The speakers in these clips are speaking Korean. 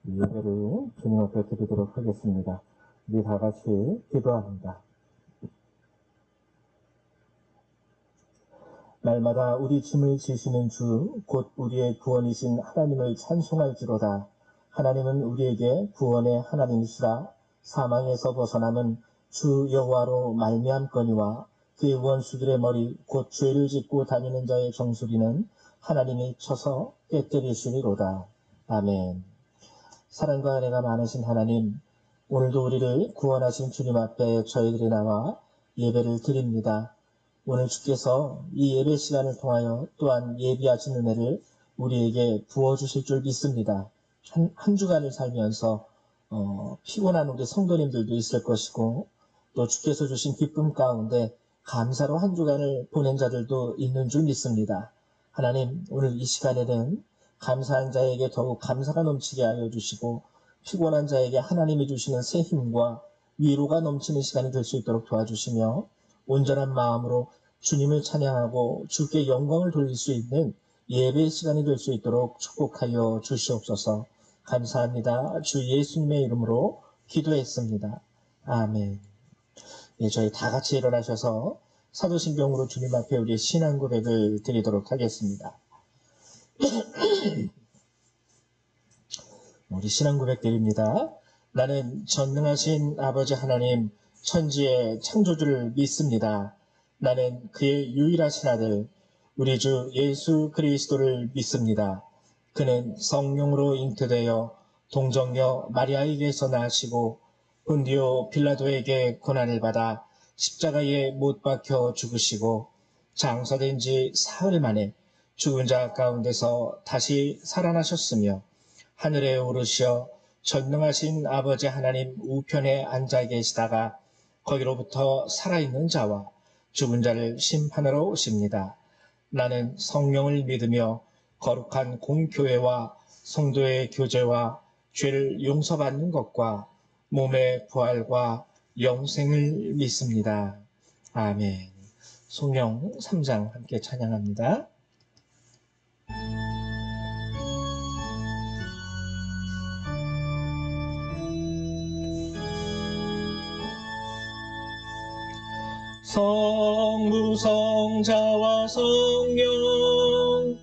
예배를 주님 앞에 드리도록 하겠습니다. 우리 다 같이 기도합니다. 날마다 우리 짐을 지시는 주, 곧 우리의 구원이신 하나님을 찬송할지로다. 하나님은 우리에게 구원의 하나님이시라. 사망에서 벗어남은 주 여호와로 말미암거니와 그의 원수들의 머리, 곧 죄를 짓고 다니는 자의 정수리는 하나님이 쳐서 깨뜨리시리로다. 아멘. 사랑과 은혜가 많으신 하나님, 오늘도 우리를 구원하신 주님 앞에 저희들이 나와 예배를 드립니다. 오늘 주께서 이 예배 시간을 통하여 또한 예비하신 은혜를 우리에게 부어주실 줄 믿습니다. 한 주간을 살면서 피곤한 우리 성도님들도 있을 것이고, 또 주께서 주신 기쁨 가운데 감사로 한 주간을 보낸 자들도 있는 줄 믿습니다. 하나님, 오늘 이 시간에는 감사한 자에게 더욱 감사가 넘치게 하여 주시고, 피곤한 자에게 하나님이 주시는 새 힘과 위로가 넘치는 시간이 될 수 있도록 도와주시며, 온전한 마음으로 주님을 찬양하고 주께 영광을 돌릴 수 있는 예배의 시간이 될 수 있도록 축복하여 주시옵소서. 감사합니다. 주 예수님의 이름으로 기도했습니다. 아멘. 예, 저희 다 같이 일어나셔서 사도신경으로 주님 앞에 우리의 신앙 고백을 드리도록 하겠습니다. 우리 신앙 고백 드립니다. 나는 전능하신 아버지 하나님, 천지의 창조주를 믿습니다. 나는 그의 유일하신 아들, 우리 주 예수 그리스도를 믿습니다. 그는 성령으로 잉태되어 동정녀 마리아에게서 나시고 본디오 빌라도에게 고난을 받아 십자가에 못 박혀 죽으시고 장사된 지 사흘 만에 죽은 자 가운데서 다시 살아나셨으며 하늘에 오르시어 전능하신 아버지 하나님 우편에 앉아 계시다가 거기로부터 살아있는 자와 죽은 자를 심판하러 오십니다. 나는 성령을 믿으며 거룩한 공교회와 성도의 교제와 죄를 용서받는 것과 몸의 부활과 영생을 믿습니다. 아멘. 성령 3장 함께 찬양합니다. 성부 성자와 성령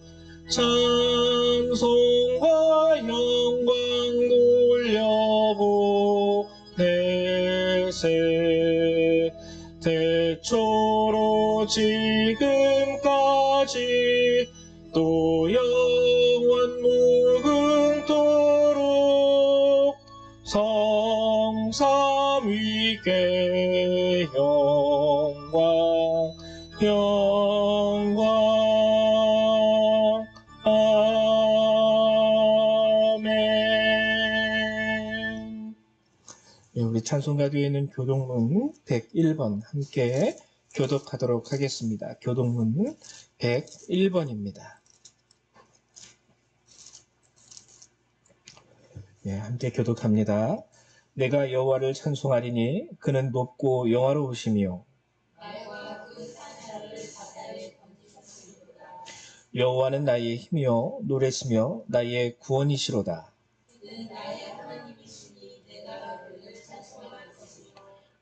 찬송과 영광 돌려보내세 태초로 지금까지 또 영원 무궁토록 성삼위께 영광 아멘. 네, 우리 찬송가 뒤에 있는 교동문 101번 함께 교독하도록 하겠습니다. 교동문 101번입니다. 네, 함께 교독합니다. 내가 여호와를 찬송하리니 그는 높고 영화로우시며 여호와는 나의 힘이요 노래시며 나의 구원이시로다.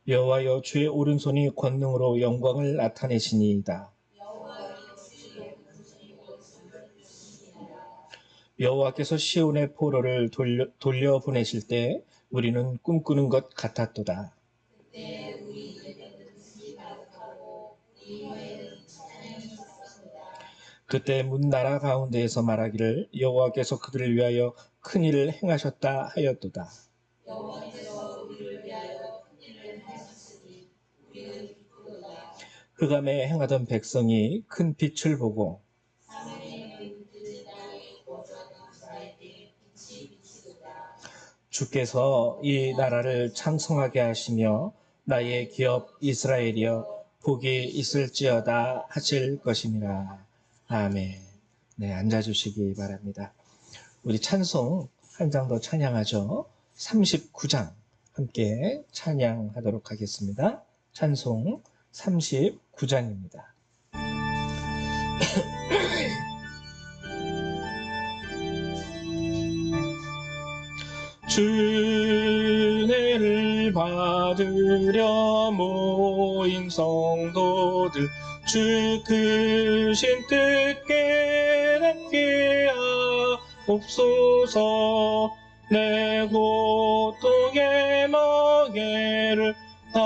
여호와여 주의 오른손이 권능으로 영광을 나타내시니이다. 여호와께서 시온의 포로를 돌려보내실 때 우리는 꿈꾸는 것 같았도다. 그때 문 나라 가운데에서 말하기를 여호와께서 그들을 위하여 큰 일을 행하셨다 하였도다. 흑암에 행하던 백성이 큰 빛을 보고 주께서 이 나라를 창성하게 하시며 나의 기업 이스라엘이여 복이 있을지어다 하실 것이니라. 아멘. 네, 앉아주시기 바랍니다. 우리 찬송 한 장 더 찬양하죠. 39장 함께 찬양하도록 하겠습니다. 찬송 39장입니다. 주례를 받으려 모인 성도들 주 크신 뜻 깨닫게 하옵소서. 내 고통의 멍에를 다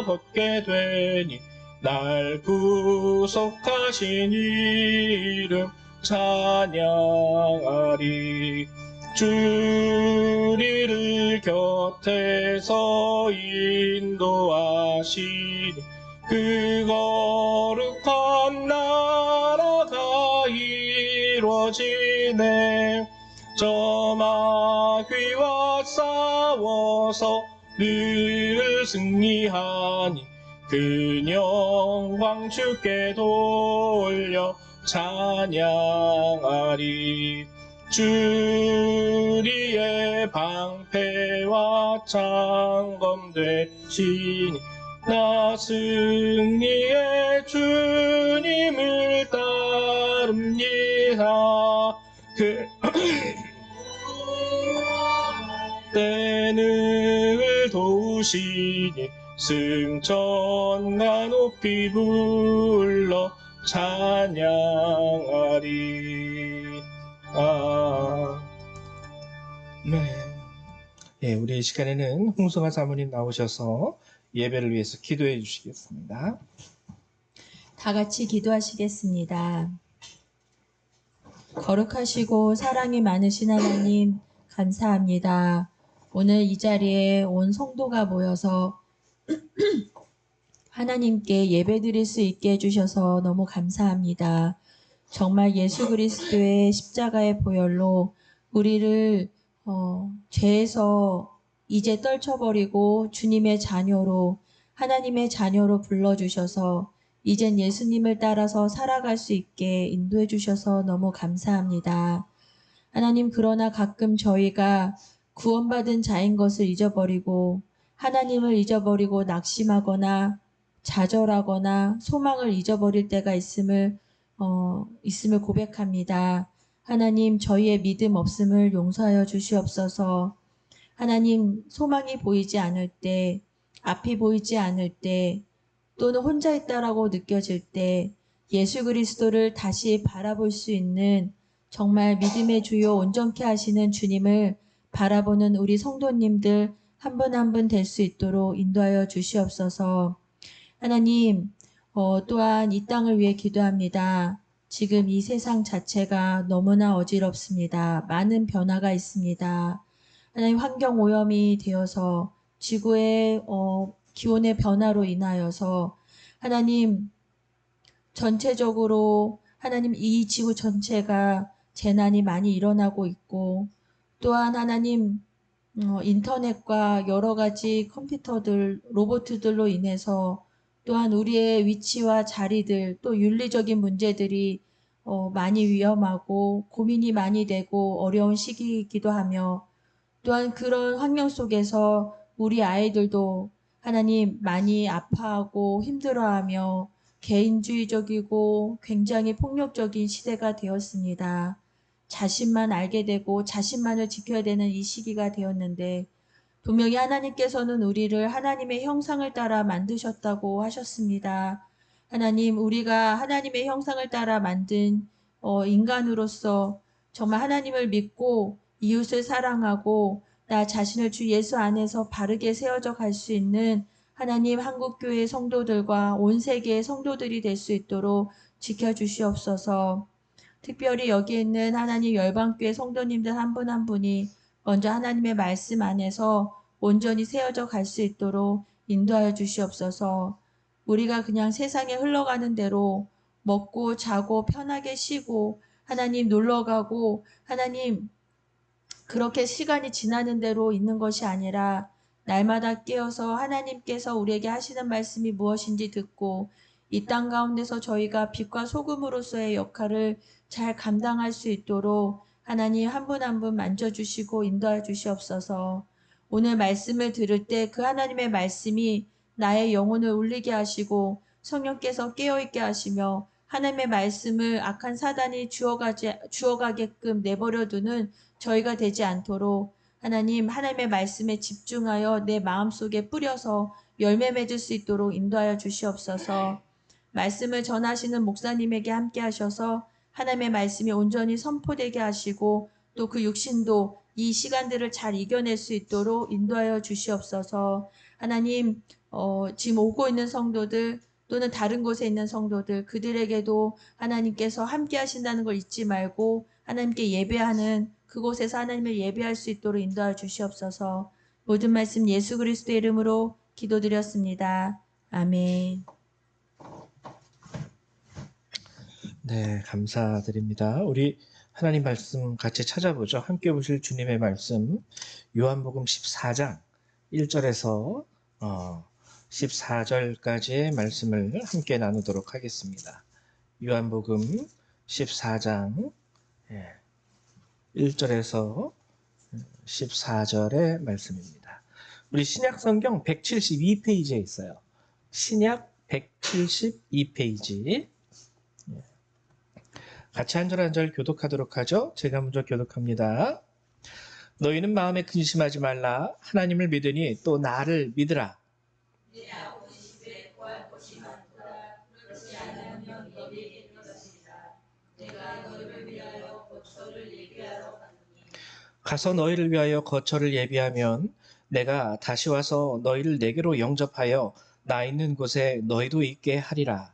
벗게 되니 날 구속하신 이름 찬양하리. 주리를 곁에서 인도하시니 그 거룩한 나라가 이루어지네. 저 마귀와 싸워서 늘 승리하니 그 영광 주께 돌려 찬양하리. 주리의 방패와 창검 되시니 나 승리의 주님을 따릅니다. 그 때를 도우시니 승천과 높이 불러 찬양하리. 아멘. 예, 우리 이 시간에는 홍성아 사모님 나오셔서 예배를 위해서 기도해 주시겠습니다. 다 같이 기도하시겠습니다. 거룩하시고 사랑이 많으신 하나님 감사합니다. 오늘 이 자리에 온 성도가 모여서 하나님께 예배드릴 수 있게 해주셔서 너무 감사합니다. 정말 예수 그리스도의 십자가의 보혈로 우리를 죄에서 이제 떨쳐버리고 주님의 자녀로 하나님의 자녀로 불러주셔서 이젠 예수님을 따라서 살아갈 수 있게 인도해 주셔서 너무 감사합니다. 하나님, 그러나 가끔 저희가 구원받은 자인 것을 잊어버리고 하나님을 잊어버리고 낙심하거나 좌절하거나 소망을 잊어버릴 때가 있음을 고백합니다. 하나님, 저희의 믿음 없음을 용서하여 주시옵소서. 하나님, 소망이 보이지 않을 때, 앞이 보이지 않을 때, 또는 혼자 있다라고 느껴질 때 예수 그리스도를 다시 바라볼 수 있는 정말 믿음의 주요 온전케 하시는 주님을 바라보는 우리 성도님들 한 분 한 분 될 수 있도록 인도하여 주시옵소서. 하나님, 또한 이 땅을 위해 기도합니다. 지금 이 세상 자체가 너무나 어지럽습니다. 많은 변화가 있습니다. 하나님, 환경 오염이 되어서 지구의 기온의 변화로 인하여서 하나님 전체적으로 하나님 이 지구 전체가 재난이 많이 일어나고 있고 또한 하나님 인터넷과 여러 가지 컴퓨터들, 로봇들로 인해서 또한 우리의 위치와 자리들 또 윤리적인 문제들이 많이 위험하고 고민이 많이 되고 어려운 시기이기도 하며 또한 그런 환경 속에서 우리 아이들도 하나님 많이 아파하고 힘들어하며 개인주의적이고 굉장히 폭력적인 시대가 되었습니다. 자신만 알게 되고 자신만을 지켜야 되는 이 시기가 되었는데 분명히 하나님께서는 우리를 하나님의 형상을 따라 만드셨다고 하셨습니다. 하나님, 우리가 하나님의 형상을 따라 만든 인간으로서 정말 하나님을 믿고 이웃을 사랑하고 나 자신을 주 예수 안에서 바르게 세워져 갈 수 있는 하나님 한국교회 성도들과 온 세계의 성도들이 될 수 있도록 지켜주시옵소서. 특별히 여기 있는 하나님 열방교회 성도님들 한 분 한 분이 먼저 하나님의 말씀 안에서 온전히 세워져 갈 수 있도록 인도하여 주시옵소서. 우리가 그냥 세상에 흘러가는 대로 먹고 자고 편하게 쉬고 하나님 놀러가고 하나님 그렇게 시간이 지나는 대로 있는 것이 아니라 날마다 깨어서 하나님께서 우리에게 하시는 말씀이 무엇인지 듣고 이 땅 가운데서 저희가 빛과 소금으로서의 역할을 잘 감당할 수 있도록 하나님 한 분 한 분 만져주시고 인도해 주시옵소서. 오늘 말씀을 들을 때 그 하나님의 말씀이 나의 영혼을 울리게 하시고 성령께서 깨어있게 하시며 하나님의 말씀을 악한 사단이 주어가게끔 내버려두는 저희가 되지 않도록 하나님, 하나님의 말씀에 집중하여 내 마음속에 뿌려서 열매 맺을 수 있도록 인도하여 주시옵소서. 말씀을 전하시는 목사님에게 함께 하셔서 하나님의 말씀이 온전히 선포되게 하시고 또 그 육신도 이 시간들을 잘 이겨낼 수 있도록 인도하여 주시옵소서. 하나님, 지금 오고 있는 성도들 또는 다른 곳에 있는 성도들 그들에게도 하나님께서 함께 하신다는 걸 잊지 말고 하나님께 예배하는 그곳에서 하나님을 예배할 수 있도록 인도하여 주시옵소서. 모든 말씀 예수 그리스도의 이름으로 기도드렸습니다. 아멘. 네, 감사드립니다. 우리 하나님 말씀 같이 찾아보죠. 함께 보실 주님의 말씀 요한복음 14장 1절에서 14절까지의 말씀을 함께 나누도록 하겠습니다. 요한복음 14장 1절에서 14절의 말씀입니다. 우리 신약 성경 172페이지에 있어요. 신약 172페이지. 같이 한 절 한 절 교독하도록 하죠. 제가 먼저 교독합니다. 너희는 마음에 근심하지 말라. 하나님을 믿으니 또 나를 믿으라. 가서 너희를 위하여 거처를 예비하면 내가 다시 와서 너희를 내게로 영접하여 나 있는 곳에 너희도 있게 하리라.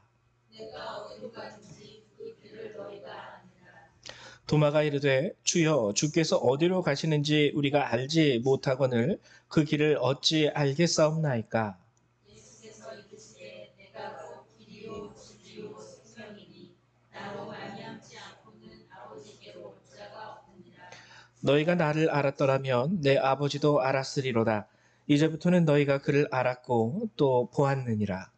도마가 이르되 주여 주께서 어디로 가시는지 우리가 알지 못하거늘 그 길을 어찌 알겠사옵나이까. 너희가 나를 알았더라면 내 아버지도 알았으리로다. 이제부터는 너희가 그를 알았고 또 보았느니라.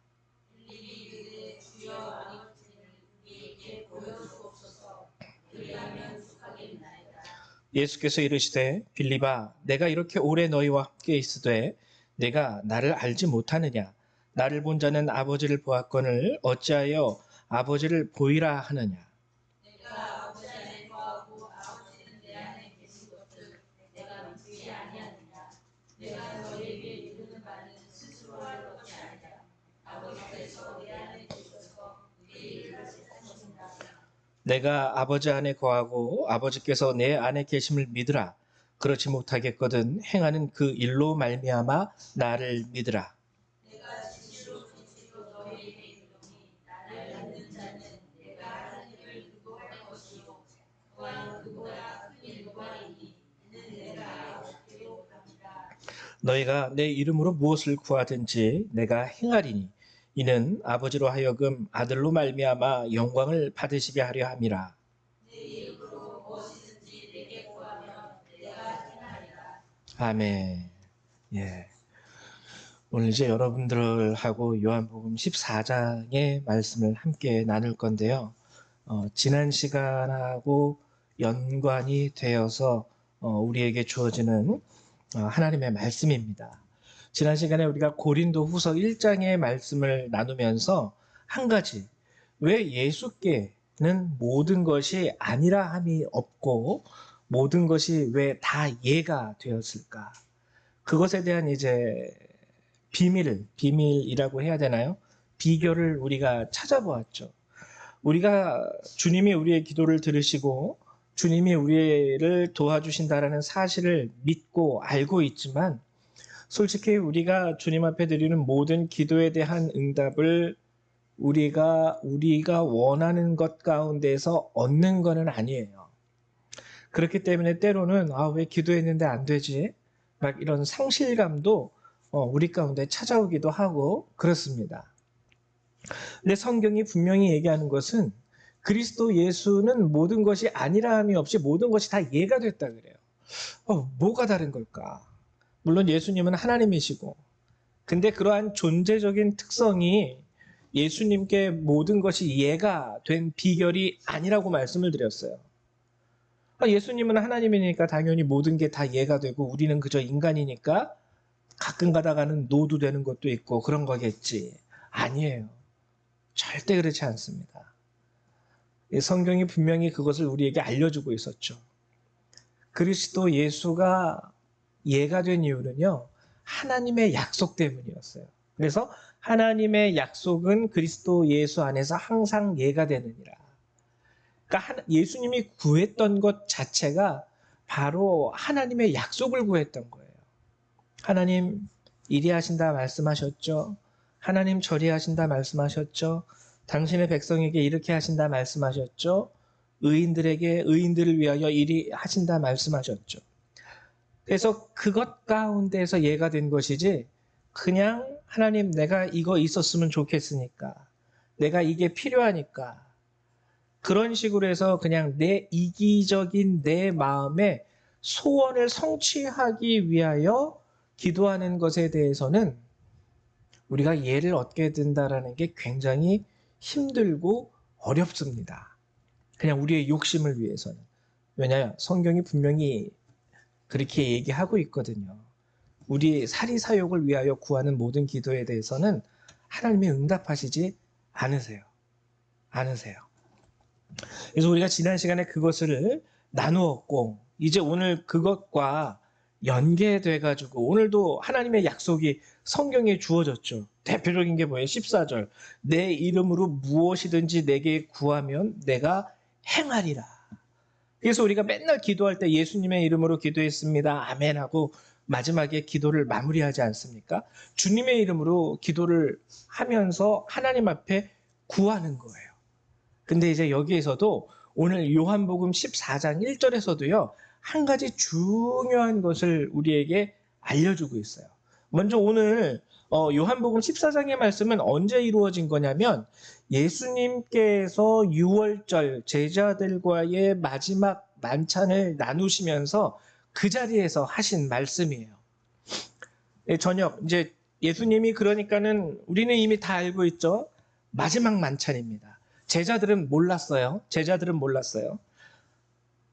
예수께서 이르시되 빌립아 내가 이렇게 오래 너희와 함께 있으되 내가 나를 알지 못하느냐. 나를 본 자는 아버지를 보았거늘 어찌하여 아버지를 보이라 하느냐. 내가 아버지 안에 거하고 아버지께서 내 안에 계심을 믿으라. 그렇지 못하겠거든 행하는 그 일로 말미암아 나를 믿으라. 너희가 내 이름으로 무엇을 구하든지 내가 행하리니 이는 아버지로 하여금 아들로 말미암아 영광을 받으시게 하려 함이라. 아멘. 예. 오늘 이제 여러분들하고 요한복음 14장의 말씀을 함께 나눌 건데요. 지난 시간하고 연관이 되어서 우리에게 주어지는 하나님의 말씀입니다. 지난 시간에 우리가 고린도 후서 1장의 말씀을 나누면서 한 가지, 왜 예수께는 모든 것이 아니라 함이 없고 모든 것이 왜 다 예가 되었을까? 그것에 대한 이제 비밀이라고 해야 되나요? 비결을 우리가 찾아보았죠. 우리가 주님이 우리의 기도를 들으시고 주님이 우리를 도와주신다라는 사실을 믿고 알고 있지만 솔직히 우리가 주님 앞에 드리는 모든 기도에 대한 응답을 우리가 원하는 것 가운데서 얻는 것은 아니에요. 그렇기 때문에 때로는 왜 기도했는데 안 되지? 막 이런 상실감도 우리 가운데 찾아오기도 하고 그렇습니다. 근데 성경이 분명히 얘기하는 것은 그리스도 예수는 모든 것이 아니라함이 없이 모든 것이 다 예가 됐다 그래요. 뭐가 다른 걸까? 물론 예수님은 하나님이시고 근데 그러한 존재적인 특성이 예수님께 모든 것이 예가 된 비결이 아니라고 말씀을 드렸어요. 예수님은 하나님이니까 당연히 모든 게 다 예가 되고 우리는 그저 인간이니까 가끔 가다가는 노도 되는 것도 있고 그런 거겠지. 아니에요. 절대 그렇지 않습니다. 성경이 분명히 그것을 우리에게 알려주고 있었죠. 그리스도 예수가 예가 된 이유는요, 하나님의 약속 때문이었어요. 그래서 하나님의 약속은 그리스도 예수 안에서 항상 예가 되느니라. 그러니까 예수님이 구했던 것 자체가 바로 하나님의 약속을 구했던 거예요. 하나님 이리 하신다 말씀하셨죠. 하나님 저리 하신다 말씀하셨죠. 당신의 백성에게 이렇게 하신다 말씀하셨죠. 의인들에게 의인들을 위하여 이리 하신다 말씀하셨죠. 그래서 그것 가운데서 예가 된 것이지, 그냥 하나님 내가 이거 있었으면 좋겠으니까, 내가 이게 필요하니까, 그런 식으로 해서 그냥 내 이기적인 내 마음의 소원을 성취하기 위하여 기도하는 것에 대해서는 우리가 예를 얻게 된다라는 게 굉장히 힘들고 어렵습니다. 그냥 우리의 욕심을 위해서는. 왜냐하면 성경이 분명히 그렇게 얘기하고 있거든요. 우리 사리사욕을 위하여 구하는 모든 기도에 대해서는 하나님이 응답하시지 않으세요. 그래서 우리가 지난 시간에 그것을 나누었고, 이제 오늘 그것과 연계돼가지고 오늘도 하나님의 약속이 성경에 주어졌죠. 대표적인 게 뭐예요? 14절. 내 이름으로 무엇이든지 내게 구하면 내가 행하리라. 그래서 우리가 맨날 기도할 때 예수님의 이름으로 기도했습니다. 아멘 하고 마지막에 기도를 마무리하지 않습니까? 주님의 이름으로 기도를 하면서 하나님 앞에 구하는 거예요. 근데 이제 여기에서도 오늘 요한복음 14장 1절에서도요, 한 가지 중요한 것을 우리에게 알려주고 있어요. 먼저 오늘 요한복음 14장의 말씀은 언제 이루어진 거냐면, 예수님께서 6월절 제자들과의 마지막 만찬을 나누시면서 그 자리에서 하신 말씀이에요. 저녁, 이제 예수님이, 그러니까는 우리는 이미 다 알고 있죠. 마지막 만찬입니다. 제자들은 몰랐어요.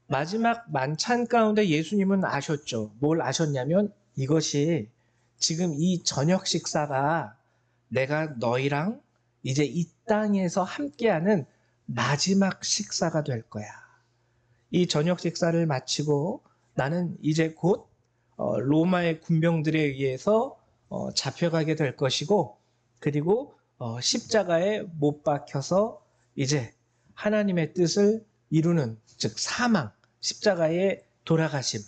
마지막 만찬 가운데 예수님은 아셨죠. 뭘 아셨냐면, 이것이 지금 이 저녁 식사가 내가 너희랑 이제 이 땅에서 함께하는 마지막 식사가 될 거야. 이 저녁 식사를 마치고 나는 이제 곧 로마의 군병들에 의해서 잡혀가게 될 것이고, 그리고 십자가에 못 박혀서 이제 하나님의 뜻을 이루는, 즉 사망, 십자가의 돌아가심,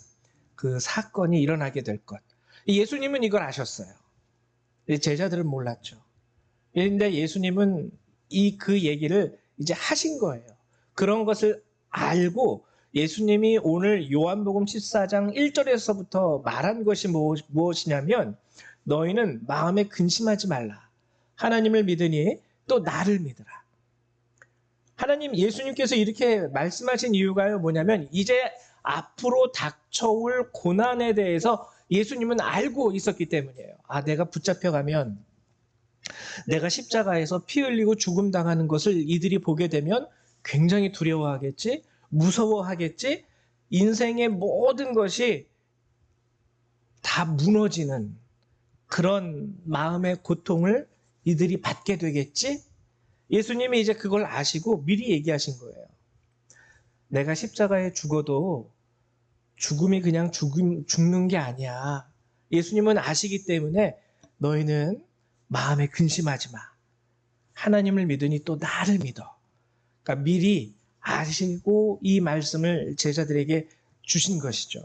그 사건이 일어나게 될 것. 예수님은 이걸 아셨어요. 제자들은 몰랐죠. 그런데 예수님은 그 얘기를 이제 하신 거예요. 그런 것을 알고 예수님이 오늘 요한복음 14장 1절에서부터 말한 것이 무엇이냐면, 너희는 마음에 근심하지 말라. 하나님을 믿으니 또 나를 믿으라. 하나님, 예수님께서 이렇게 말씀하신 이유가 뭐냐면, 이제 앞으로 닥쳐올 고난에 대해서 예수님은 알고 있었기 때문이에요. 내가 붙잡혀가면, 내가 십자가에서 피 흘리고 죽음 당하는 것을 이들이 보게 되면 굉장히 두려워하겠지, 무서워하겠지, 인생의 모든 것이 다 무너지는 그런 마음의 고통을 이들이 받게 되겠지. 예수님이 이제 그걸 아시고 미리 얘기하신 거예요. 내가 십자가에 죽어도 죽음이 그냥 죽는 게 아니야. 예수님은 아시기 때문에 너희는 마음에 근심하지 마. 하나님을 믿으니 또 나를 믿어. 그러니까 미리 아시고 이 말씀을 제자들에게 주신 것이죠.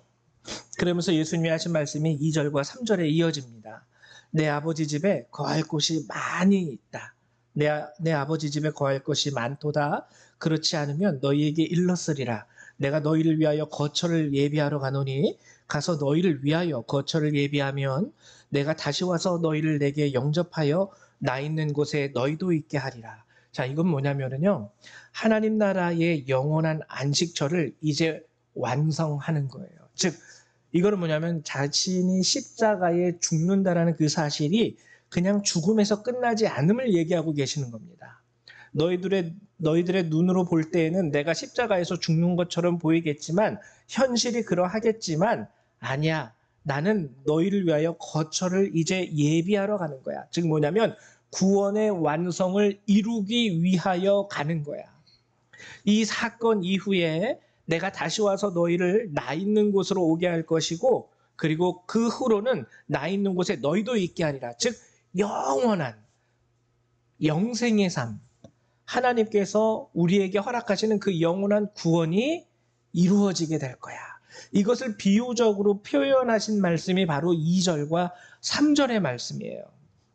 그러면서 예수님이 하신 말씀이 2절과 3절에 이어집니다. 내 아버지 집에 거할 곳이 많이 있다. 내 아버지 집에 거할 것이 많도다. 그렇지 않으면 너희에게 일렀으리라. 내가 너희를 위하여 거처를 예비하러 가노니 가서 너희를 위하여 거처를 예비하면 내가 다시 와서 너희를 내게 영접하여 나 있는 곳에 너희도 있게 하리라. 자, 이건 뭐냐면요, 하나님 나라의 영원한 안식처를 이제 완성하는 거예요. 즉, 이거는 뭐냐면 자신이 십자가에 죽는다라는 그 사실이 그냥 죽음에서 끝나지 않음을 얘기하고 계시는 겁니다. 너희들의 눈으로 볼 때에는 내가 십자가에서 죽는 것처럼 보이겠지만, 현실이 그러하겠지만, 아니야. 나는 너희를 위하여 거처를 이제 예비하러 가는 거야. 즉 뭐냐면 구원의 완성을 이루기 위하여 가는 거야. 이 사건 이후에 내가 다시 와서 너희를 나 있는 곳으로 오게 할 것이고, 그리고 그 후로는 나 있는 곳에 너희도 있게 하리라. 즉 영원한 영생의 삶, 하나님께서 우리에게 허락하시는 그 영원한 구원이 이루어지게 될 거야. 이것을 비유적으로 표현하신 말씀이 바로 2절과 3절의 말씀이에요.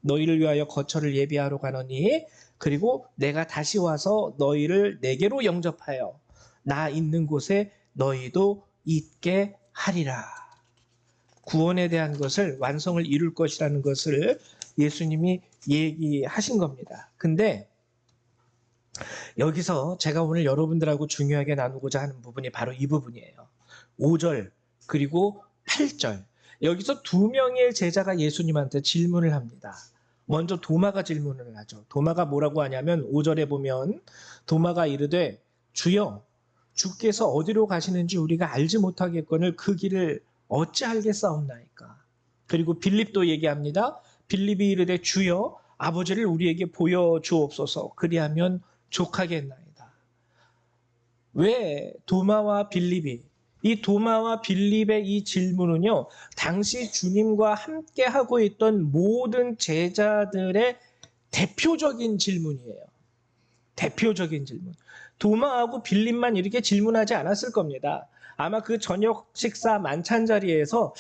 너희를 위하여 거처를 예비하러 가노니 그리고 내가 다시 와서 너희를 내게로 영접하여 나 있는 곳에 너희도 있게 하리라. 구원에 대한 것을 완성을 이룰 것이라는 것을 예수님이 얘기하신 겁니다. 근데 여기서 제가 오늘 여러분들하고 중요하게 나누고자 하는 부분이 바로 이 부분이에요. 5절 그리고 8절. 여기서 두 명의 제자가 예수님한테 질문을 합니다. 먼저 도마가 질문을 하죠. 도마가 뭐라고 하냐면 5절에 보면 도마가 이르되 주여 주께서 어디로 가시는지 우리가 알지 못하겠거늘 그 길을 어찌 알겠사옵나이까. 그리고 빌립도 얘기합니다. 빌립이 이르되 주여 아버지를 우리에게 보여주옵소서 그리하면 족하겠나이다. 왜 도마와 빌립이 이 도마와 빌립의 이 질문은요, 당시 주님과 함께 하고 있던 모든 제자들의 대표적인 질문이에요. 대표적인 질문. 도마하고 빌립만 이렇게 질문하지 않았을 겁니다. 아마 그 저녁 식사 만찬 자리에서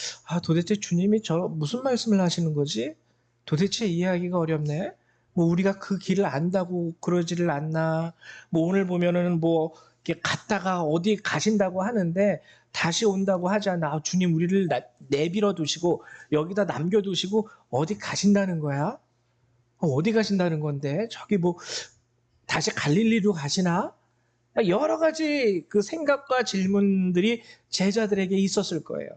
도대체 주님이 무슨 말씀을 하시는 거지? 도대체 이해하기가 어렵네. 뭐 우리가 그 길을 안다고 그러지를 않나. 뭐 오늘 보면은 뭐 이렇게 갔다가 어디 가신다고 하는데 다시 온다고 하지 않나. 주님 우리를 내버려 두시고 여기다 남겨두시고 어디 가신다는 거야? 어디 가신다는 건데? 저기 뭐 다시 갈릴리로 가시나? 여러 가지 그 생각과 질문들이 제자들에게 있었을 거예요.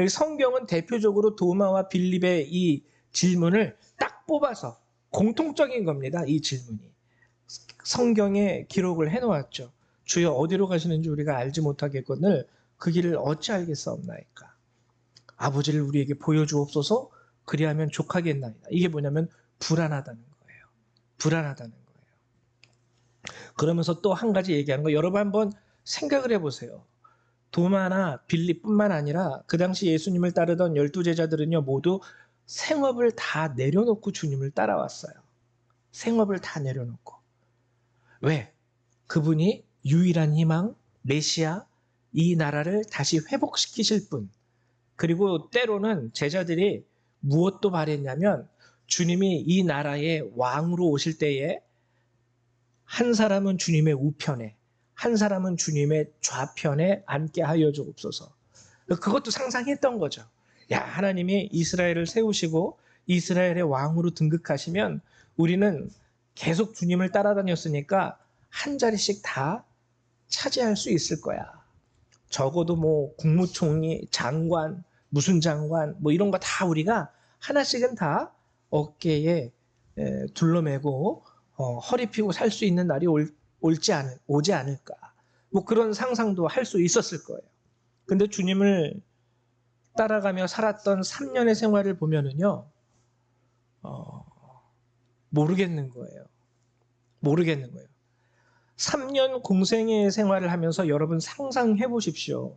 성경은 대표적으로 도마와 빌립의 이 질문을 딱 뽑아서 공통적인 겁니다. 이 질문이. 성경에 기록을 해놓았죠. 주여 어디로 가시는지 우리가 알지 못하겠거늘 그 길을 어찌 알겠사옵나이까. 아버지를 우리에게 보여주옵소서 그리하면 족하겠나이다. 이게 뭐냐면 불안하다는 거예요. 불안하다는 거예요. 그러면서 또 한 가지 얘기하는 거 여러분 한번 생각을 해보세요. 도마나 빌립뿐만 아니라 그 당시 예수님을 따르던 12제자들은요 모두 생업을 다 내려놓고 주님을 따라왔어요. 생업을 다 내려놓고. 왜? 그분이 유일한 희망, 메시아, 이 나라를 다시 회복시키실 분. 그리고 때로는 제자들이 무엇도 바랬냐면 주님이 이 나라의 왕으로 오실 때에 한 사람은 주님의 우편에, 한 사람은 주님의 좌편에 앉게 하여 주옵소서. 그것도 상상했던 거죠. 야, 하나님이 이스라엘을 세우시고 이스라엘의 왕으로 등극하시면 우리는 계속 주님을 따라다녔으니까 한 자리씩 다 차지할 수 있을 거야. 적어도 뭐 국무총리, 장관, 무슨 장관 뭐 이런 거 다 우리가 하나씩은 다 어깨에 둘러매고 허리 펴고 살 수 있는 날이 오지 않을까. 뭐 그런 상상도 할 수 있었을 거예요. 근데 주님을 따라가며 살았던 3년의 생활을 보면은요, 모르겠는 거예요. 모르겠는 거예요. 3년 공생의 생활을 하면서 여러분 상상해 보십시오.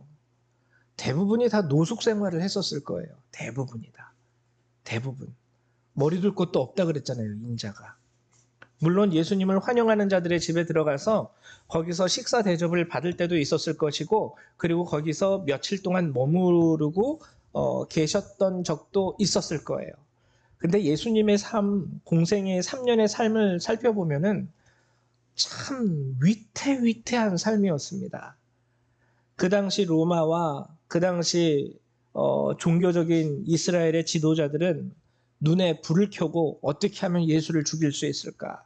대부분이 다 노숙 생활을 했었을 거예요. 대부분이다. 대부분. 머리 둘 곳도 없다 그랬잖아요, 인자가. 물론 예수님을 환영하는 자들의 집에 들어가서 거기서 식사 대접을 받을 때도 있었을 것이고 그리고 거기서 며칠 동안 머무르고 계셨던 적도 있었을 거예요. 근데 예수님의 공생의 3년의 삶을 살펴보면은 참 위태위태한 삶이었습니다. 그 당시 로마와 그 당시 종교적인 이스라엘의 지도자들은 눈에 불을 켜고 어떻게 하면 예수를 죽일 수 있을까?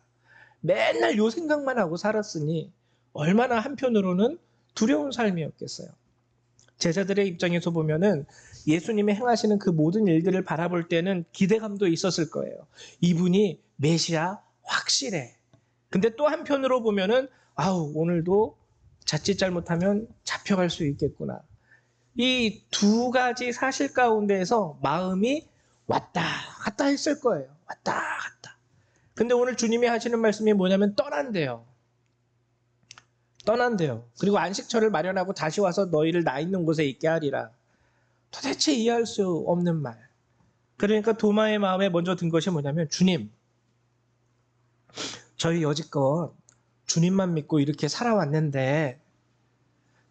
맨날 요 생각만 하고 살았으니 얼마나 한편으로는 두려운 삶이었겠어요. 제자들의 입장에서 보면은 예수님이 행하시는 그 모든 일들을 바라볼 때는 기대감도 있었을 거예요. 이분이 메시아 확실해. 근데 또 한편으로 보면은 오늘도 자칫 잘못하면 잡혀갈 수 있겠구나. 이 두 가지 사실 가운데에서 마음이 왔다 갔다 했을 거예요. 왔다 갔다. 근데 오늘 주님이 하시는 말씀이 뭐냐면 떠난대요. 떠난대요. 그리고 안식처를 마련하고 다시 와서 너희를 나 있는 곳에 있게 하리라. 도대체 이해할 수 없는 말. 그러니까 도마의 마음에 먼저 든 것이 뭐냐면, 주님, 저희 여지껏 주님만 믿고 이렇게 살아왔는데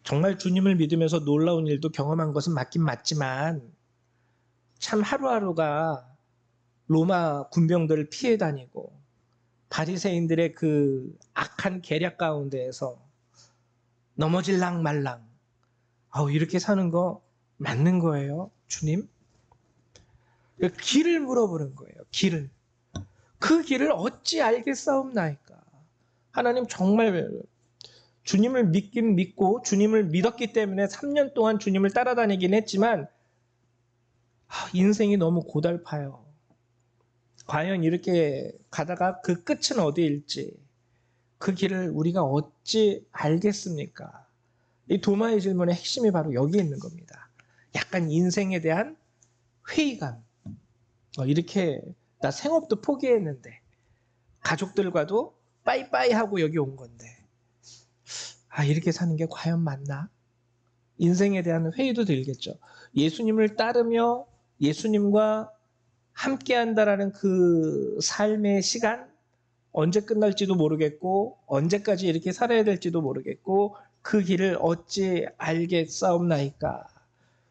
정말 주님을 믿으면서 놀라운 일도 경험한 것은 맞긴 맞지만 참 하루하루가 로마 군병들을 피해 다니고 바리새인들의 그 악한 계략 가운데에서 넘어질랑 말랑 이렇게 사는 거 맞는 거예요, 주님? 그 길을 물어보는 거예요, 길을. 그 길을 어찌 알겠사옵나이까. 하나님 정말 주님을 믿긴 믿고 주님을 믿었기 때문에 3년 동안 주님을 따라다니긴 했지만 인생이 너무 고달파요. 과연 이렇게 가다가 그 끝은 어디일지 그 길을 우리가 어찌 알겠습니까? 이 도마의 질문의 핵심이 바로 여기 있는 겁니다. 약간 인생에 대한 회의감. 이렇게 나 생업도 포기했는데 가족들과도 빠이빠이 하고 여기 온 건데 이렇게 사는 게 과연 맞나? 인생에 대한 회의도 들겠죠. 예수님을 따르며 예수님과 함께 한다라는 그 삶의 시간 언제 끝날지도 모르겠고 언제까지 이렇게 살아야 될지도 모르겠고 그 길을 어찌 알겠사옵나이까.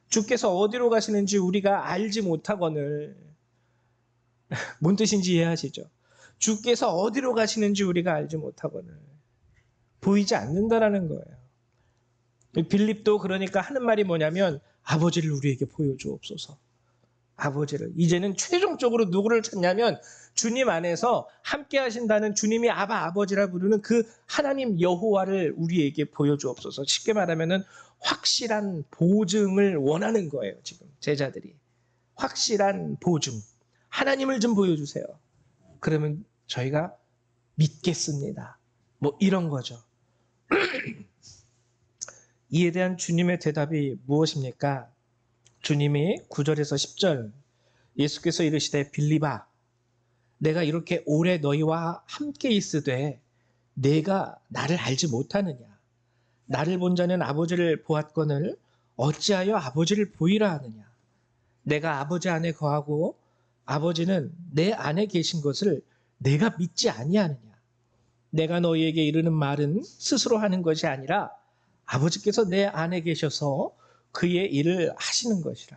주께서 어디로 가시는지 우리가 알지 못하거늘. 뭔 뜻인지 이해하시죠? 주께서 어디로 가시는지 우리가 알지 못하거늘. 보이지 않는다라는 거예요. 빌립도 그러니까 하는 말이 뭐냐면 아버지를 우리에게 보여주옵소서. 아버지를. 이제는 최종적으로 누구를 찾냐면 주님 안에서 함께 하신다는 주님이 아버지라 부르는 그 하나님 여호와를 우리에게 보여주옵소서. 쉽게 말하면은 확실한 보증을 원하는 거예요. 지금 제자들이. 확실한 보증. 하나님을 좀 보여주세요. 그러면 저희가 믿겠습니다. 뭐 이런 거죠. 이에 대한 주님의 대답이 무엇입니까? 주님이 9절에서 10절 예수께서 이르시되 빌립아 내가 이렇게 오래 너희와 함께 있으되 내가 나를 알지 못하느냐? 나를 본 자는 아버지를 보았거늘 어찌하여 아버지를 보이라 하느냐? 내가 아버지 안에 거하고 아버지는 내 안에 계신 것을 내가 믿지 아니하느냐? 내가 너희에게 이르는 말은 스스로 하는 것이 아니라 아버지께서 내 안에 계셔서 그의 일을 하시는 것이라.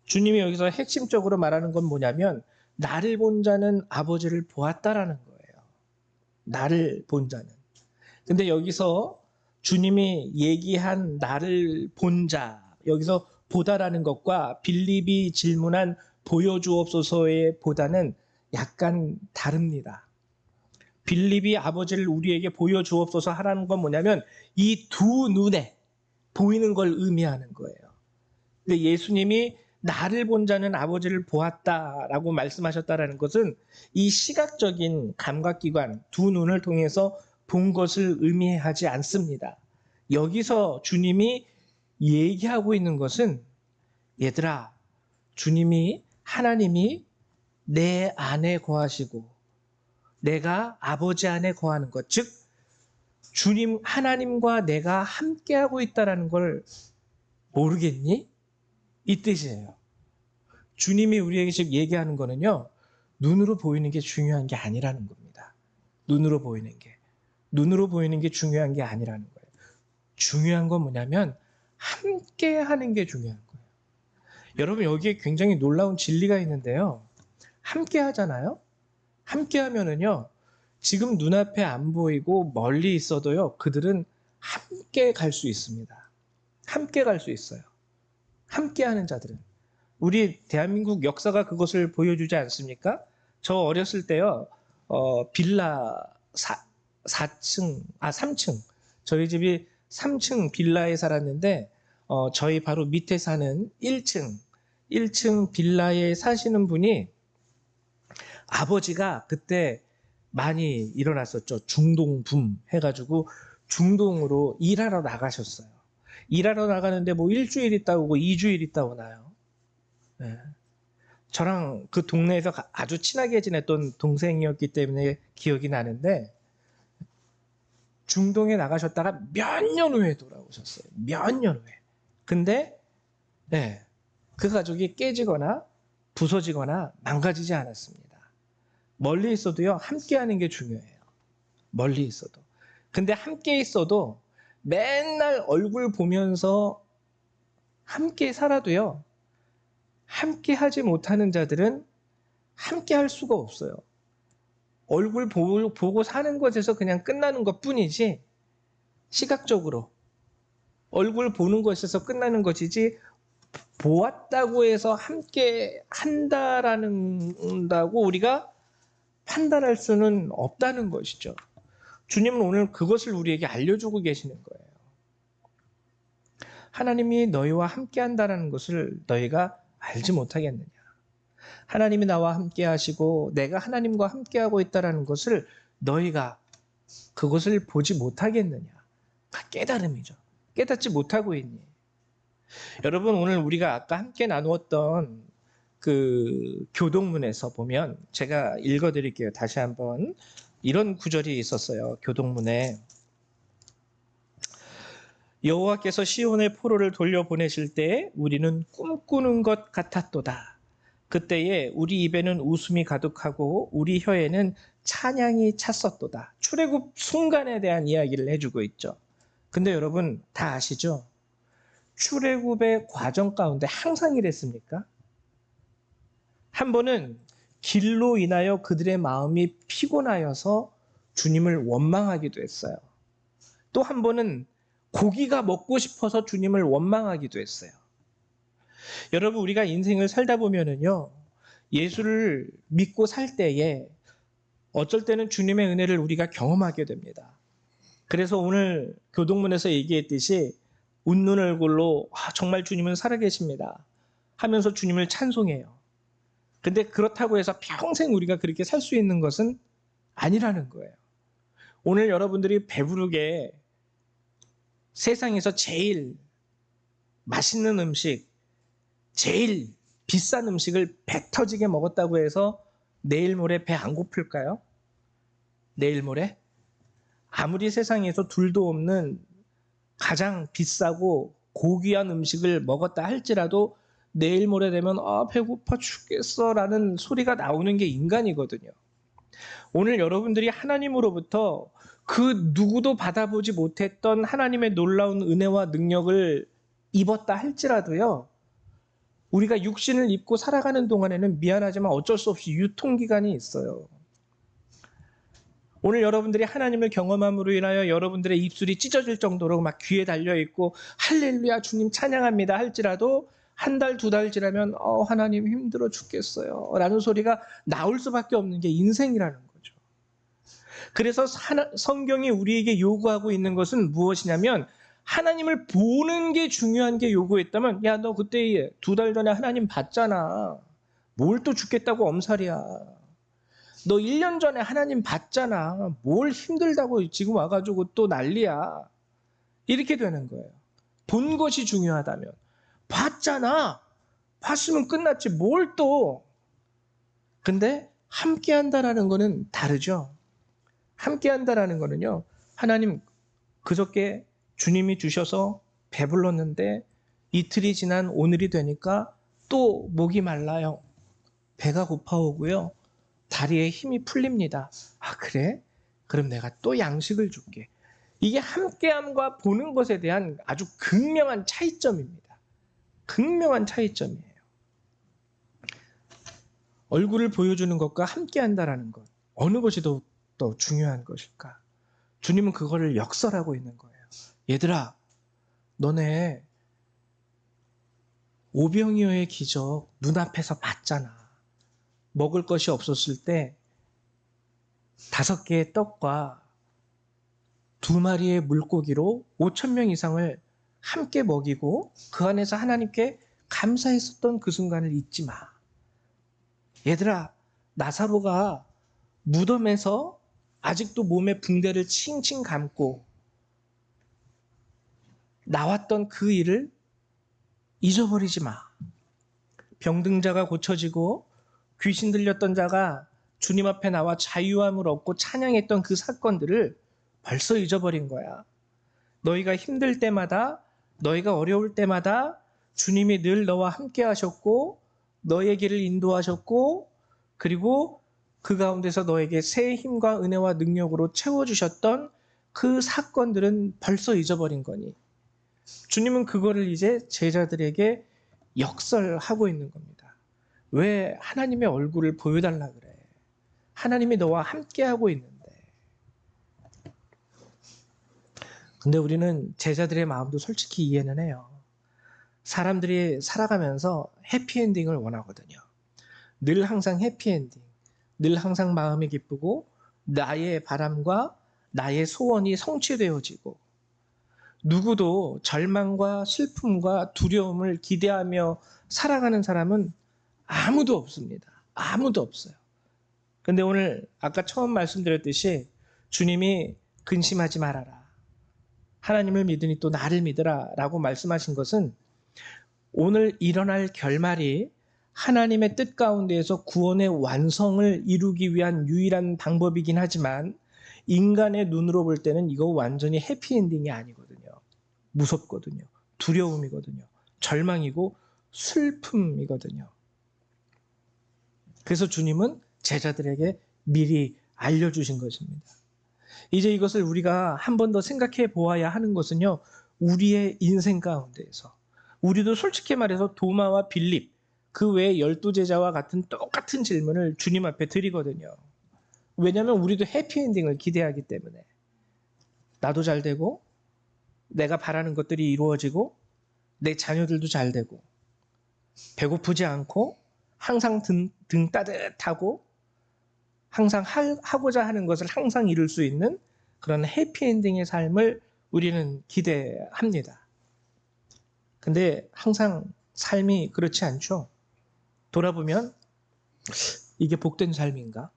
주님이 여기서 핵심적으로 말하는 건 뭐냐면 나를 본 자는 아버지를 보았다라는 거예요. 나를 본 자는. 근데 여기서 주님이 얘기한 나를 본 자, 여기서 보다라는 것과 빌립이 질문한 보여주옵소서의 보다는 약간 다릅니다. 빌립이 아버지를 우리에게 보여주옵소서 하라는 건 뭐냐면 이 두 눈에 보이는 걸 의미하는 거예요. 근데 예수님이 나를 본 자는 아버지를 보았다라고 말씀하셨다라는 것은 이 시각적인 감각기관 두 눈을 통해서 본 것을 의미하지 않습니다. 여기서 주님이 얘기하고 있는 것은 얘들아, 하나님이 내 안에 거하시고 내가 아버지 안에 거하는 것, 즉 주님 하나님과 내가 함께하고 있다는 걸 모르겠니? 이 뜻이에요. 주님이 우리에게 지금 얘기하는 거는요. 눈으로 보이는 게 중요한 게 아니라는 겁니다. 눈으로 보이는 게 중요한 게 아니라는 거예요. 중요한 건 뭐냐면 함께하는 게 중요한 거예요. 여러분 여기에 굉장히 놀라운 진리가 있는데요. 함께하잖아요. 함께하면은요. 지금 눈앞에 안 보이고 멀리 있어도요. 그들은 함께 갈 수 있습니다. 함께 갈 수 있어요. 함께하는 자들은. 우리 대한민국 역사가 그것을 보여주지 않습니까? 저 어렸을 때요. 빌라 3층. 저희 집이 3층 빌라에 살았는데 저희 바로 밑에 사는 1층 빌라에 사시는 분이 아버지가 그때 많이 일어났었죠. 중동붐 해가지고 중동으로 일하러 나가셨어요. 일하러 나가는데 뭐 일주일 있다 오고 2주일 있다 오나요? 네. 저랑 그 동네에서 아주 친하게 지냈던 동생이었기 때문에 기억이 나는데 중동에 나가셨다가 몇 년 후에 돌아오셨어요. 몇 년 후에. 근데 네, 그 가족이 깨지거나 부서지거나 망가지지 않았습니다. 멀리 있어도요, 함께하는 게 중요해요. 멀리 있어도. 근데 함께 있어도 맨날 얼굴 보면서 함께 살아도요, 함께 하지 못하는 자들은 함께 할 수가 없어요. 얼굴 보고 사는 것에서 그냥 끝나는 것 뿐이지, 시각적으로. 얼굴 보는 것에서 끝나는 것이지, 보았다고 해서 함께 한다고 우리가 판단할 수는 없다는 것이죠. 주님은 오늘 그것을 우리에게 알려주고 계시는 거예요. 하나님이 너희와 함께 한다는 것을 너희가 알지 못하겠느냐. 하나님이 나와 함께 하시고 내가 하나님과 함께 하고 있다는 것을 너희가 그것을 보지 못하겠느냐. 깨달음이죠. 깨닫지 못하고 있니. 여러분, 오늘 우리가 아까 함께 나누었던 그 교동문에서 보면, 제가 읽어드릴게요. 다시 한번. 이런 구절이 있었어요. 교동문에. 여호와께서 시온의 포로를 돌려보내실 때 우리는 꿈꾸는 것 같았도다. 그때에 우리 입에는 웃음이 가득하고 우리 혀에는 찬양이 찼었도다. 출애굽 순간에 대한 이야기를 해주고 있죠. 근데 여러분 다 아시죠? 출애굽의 과정 가운데 항상 이랬습니까? 한 번은 길로 인하여 그들의 마음이 피곤하여서 주님을 원망하기도 했어요. 또 한 번은 고기가 먹고 싶어서 주님을 원망하기도 했어요. 여러분, 우리가 인생을 살다 보면은요, 예수를 믿고 살 때에 어쩔 때는 주님의 은혜를 우리가 경험하게 됩니다. 그래서 오늘 교동문에서 얘기했듯이 웃는 얼굴로 정말 주님은 살아계십니다 하면서 주님을 찬송해요. 근데 그렇다고 해서 평생 우리가 그렇게 살 수 있는 것은 아니라는 거예요. 오늘 여러분들이 배부르게 세상에서 제일 맛있는 음식, 제일 비싼 음식을 배 터지게 먹었다고 해서 내일 모레 배 안 고플까요? 내일 모레? 아무리 세상에서 둘도 없는 가장 비싸고 고귀한 음식을 먹었다 할지라도 내일 모레 되면 배고파 죽겠어 라는 소리가 나오는 게 인간이거든요. 오늘 여러분들이 하나님으로부터 그 누구도 받아보지 못했던 하나님의 놀라운 은혜와 능력을 입었다 할지라도요, 우리가 육신을 입고 살아가는 동안에는 미안하지만 어쩔 수 없이 유통기간이 있어요. 오늘 여러분들이 하나님을 경험함으로 인하여 여러분들의 입술이 찢어질 정도로 막 귀에 달려있고 할렐루야 주님 찬양합니다 할지라도 한 달, 두 달 지나면 하나님 힘들어 죽겠어요 라는 소리가 나올 수밖에 없는 게 인생이라는 거죠. 그래서 성경이 우리에게 요구하고 있는 것은 무엇이냐면, 하나님을 보는 게 중요한 게 요구했다면, 야, 너 그때 두 달 전에 하나님 봤잖아. 뭘 또 죽겠다고 엄살이야. 너 1년 전에 하나님 봤잖아. 뭘 힘들다고 지금 와가지고 또 난리야. 이렇게 되는 거예요. 본 것이 중요하다면. 봤잖아. 봤으면 끝났지. 뭘 또. 근데 함께 한다라는 거는 다르죠. 함께 한다라는 거는요, 하나님 그저께 주님이 주셔서 배불렀는데 이틀이 지난 오늘이 되니까 또 목이 말라요. 배가 고파오고요. 다리에 힘이 풀립니다. 그래? 그럼 내가 또 양식을 줄게. 이게 함께함과 보는 것에 대한 아주 극명한 차이점입니다. 극명한 차이점이에요. 얼굴을 보여주는 것과 함께한다라는 것, 어느 것이 더 중요한 것일까? 주님은 그거를 역설하고 있는 거예요. 얘들아, 너네 오병이어의 기적 눈앞에서 봤잖아. 먹을 것이 없었을 때 5개의 떡과 2마리의 물고기로 5,000명 이상을 함께 먹이고 그 안에서 하나님께 감사했었던 그 순간을 잊지 마. 얘들아, 나사로가 무덤에서 아직도 몸에 붕대를 칭칭 감고 나왔던 그 일을 잊어버리지 마. 병든 자가 고쳐지고 귀신 들렸던 자가 주님 앞에 나와 자유함을 얻고 찬양했던 그 사건들을 벌써 잊어버린 거야. 너희가 힘들 때마다, 너희가 어려울 때마다 주님이 늘 너와 함께 하셨고 너의 길을 인도하셨고 그리고 그 가운데서 너에게 새 힘과 은혜와 능력으로 채워주셨던 그 사건들은 벌써 잊어버린 거니 주님은 그거를 이제 제자들에게 역설하고 있는 겁니다. 왜 하나님의 얼굴을 보여달라 그래? 하나님이 너와 함께하고 있는데. 근데 우리는 제자들의 마음도 솔직히 이해는 해요. 사람들이 살아가면서 해피엔딩을 원하거든요. 늘 항상 해피엔딩, 늘 항상 마음이 기쁘고 나의 바람과 나의 소원이 성취되어지고 누구도 절망과 슬픔과 두려움을 기대하며 살아가는 사람은 아무도 없습니다. 아무도 없어요. 근데 오늘 아까 처음 말씀드렸듯이 주님이 근심하지 말아라. 하나님을 믿으니 또 나를 믿으라 라고 말씀하신 것은 오늘 일어날 결말이 하나님의 뜻 가운데에서 구원의 완성을 이루기 위한 유일한 방법이긴 하지만 인간의 눈으로 볼 때는 이거 완전히 해피엔딩이 아니거든요. 무섭거든요. 두려움이거든요. 절망이고 슬픔이거든요. 그래서 주님은 제자들에게 미리 알려주신 것입니다. 이제 이것을 우리가 한 번 더 생각해 보아야 하는 것은요. 우리의 인생 가운데에서 우리도 솔직히 말해서 도마와 빌립 그 외에 12제자와 같은 똑같은 질문을 주님 앞에 드리거든요. 왜냐하면 우리도 해피엔딩을 기대하기 때문에 나도 잘 되고 내가 바라는 것들이 이루어지고 내 자녀들도 잘 되고 배고프지 않고 항상 등 따뜻하고 항상 하고자 하는 것을 항상 이룰 수 있는 그런 해피엔딩의 삶을 우리는 기대합니다. 근데 항상 삶이 그렇지 않죠. 돌아보면 이게 복된 삶인가?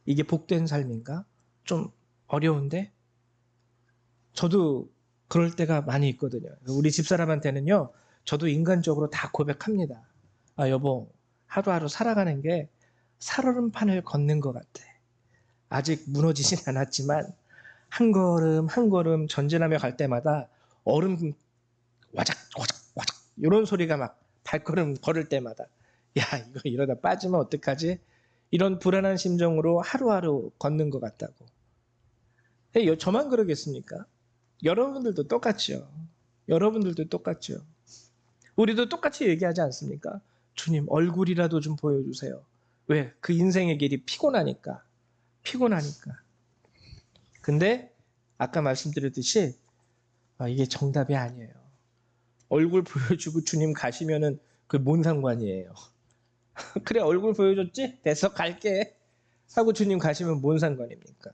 이게 복된 삶인가? 좀 어려운데? 저도 그럴 때가 많이 있거든요. 우리 집사람한테는요. 저도 인간적으로 다 고백합니다. 아 여보, 하루하루 살아가는 게 살얼음판을 걷는 것 같아. 아직 무너지진 않았지만 한 걸음 한 걸음 전진하며 갈 때마다 얼음 와작 와작 와작 이런 소리가 막 발걸음 걸을 때마다 야 이거 이러다 빠지면 어떡하지? 이런 불안한 심정으로 하루하루 걷는 것 같다고. 저만 그러겠습니까? 여러분들도 똑같죠. 여러분들도 똑같죠. 우리도 똑같이 얘기하지 않습니까? 주님 얼굴이라도 좀 보여주세요. 왜? 그 인생의 길이 피곤하니까. 피곤하니까. 근데 아까 말씀드렸듯이 이게 정답이 아니에요. 얼굴 보여주고 주님 가시면은 그 뭔 상관이에요. 그래 얼굴 보여줬지? 됐어 갈게 하고 주님 가시면 뭔 상관입니까?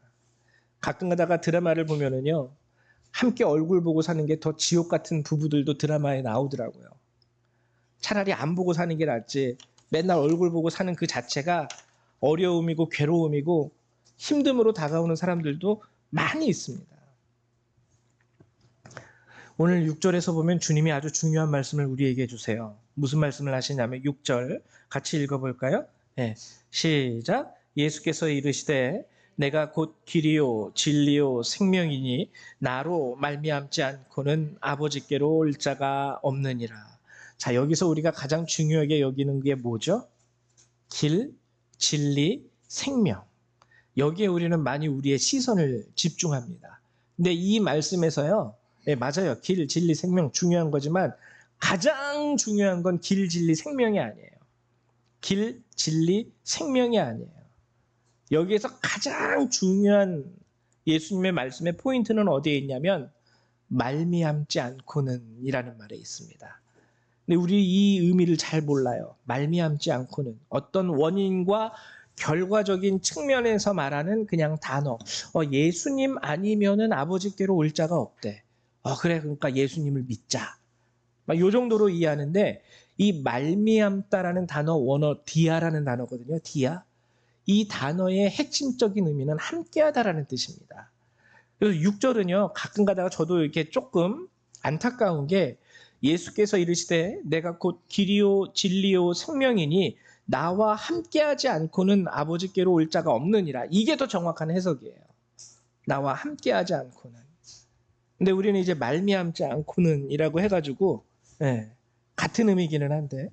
가끔 가다가 드라마를 보면은요. 함께 얼굴 보고 사는 게 더 지옥 같은 부부들도 드라마에 나오더라고요. 차라리 안 보고 사는 게 낫지. 맨날 얼굴 보고 사는 그 자체가 어려움이고 괴로움이고 힘듦으로 다가오는 사람들도 많이 있습니다. 오늘 6절에서 보면 주님이 아주 중요한 말씀을 우리에게 해주세요. 무슨 말씀을 하시냐면 6절 같이 읽어볼까요? 네, 시작. 예수께서 이르시되 내가 곧 길이요 진리요 생명이니 나로 말미암지 않고는 아버지께로 올 자가 없느니라. 자 여기서 우리가 가장 중요하게 여기는 게 뭐죠? 길, 진리, 생명. 여기에 우리는 많이 우리의 시선을 집중합니다. 근데 이 말씀에서요. 네, 맞아요. 길, 진리, 생명 중요한 거지만 가장 중요한 건 길, 진리, 생명이 아니에요. 길, 진리, 생명이 아니에요. 여기에서 가장 중요한 예수님의 말씀의 포인트는 어디에 있냐면 말미암지 않고는 이라는 말에 있습니다. 근데 우리 이 의미를 잘 몰라요. 말미암지 않고는 어떤 원인과 결과적인 측면에서 말하는 그냥 단어. 예수님 아니면은 아버지께로 올 자가 없대. 그래 그러니까 예수님을 믿자. 막 요 정도로 이해하는데 이 말미암다라는 단어 원어 디아라는 단어거든요. 디아. 이 단어의 핵심적인 의미는 함께하다라는 뜻입니다. 그래서 6절은요. 가끔 가다가 저도 이렇게 조금 안타까운 게 예수께서 이르시되 내가 곧 길이요 진리요 생명이니 나와 함께하지 않고는 아버지께로 올 자가 없느니라. 이게 더 정확한 해석이에요. 나와 함께하지 않고는. 근데 우리는 이제 말미암지 않고는 이라고 해가지고 예, 같은 의미기는 한데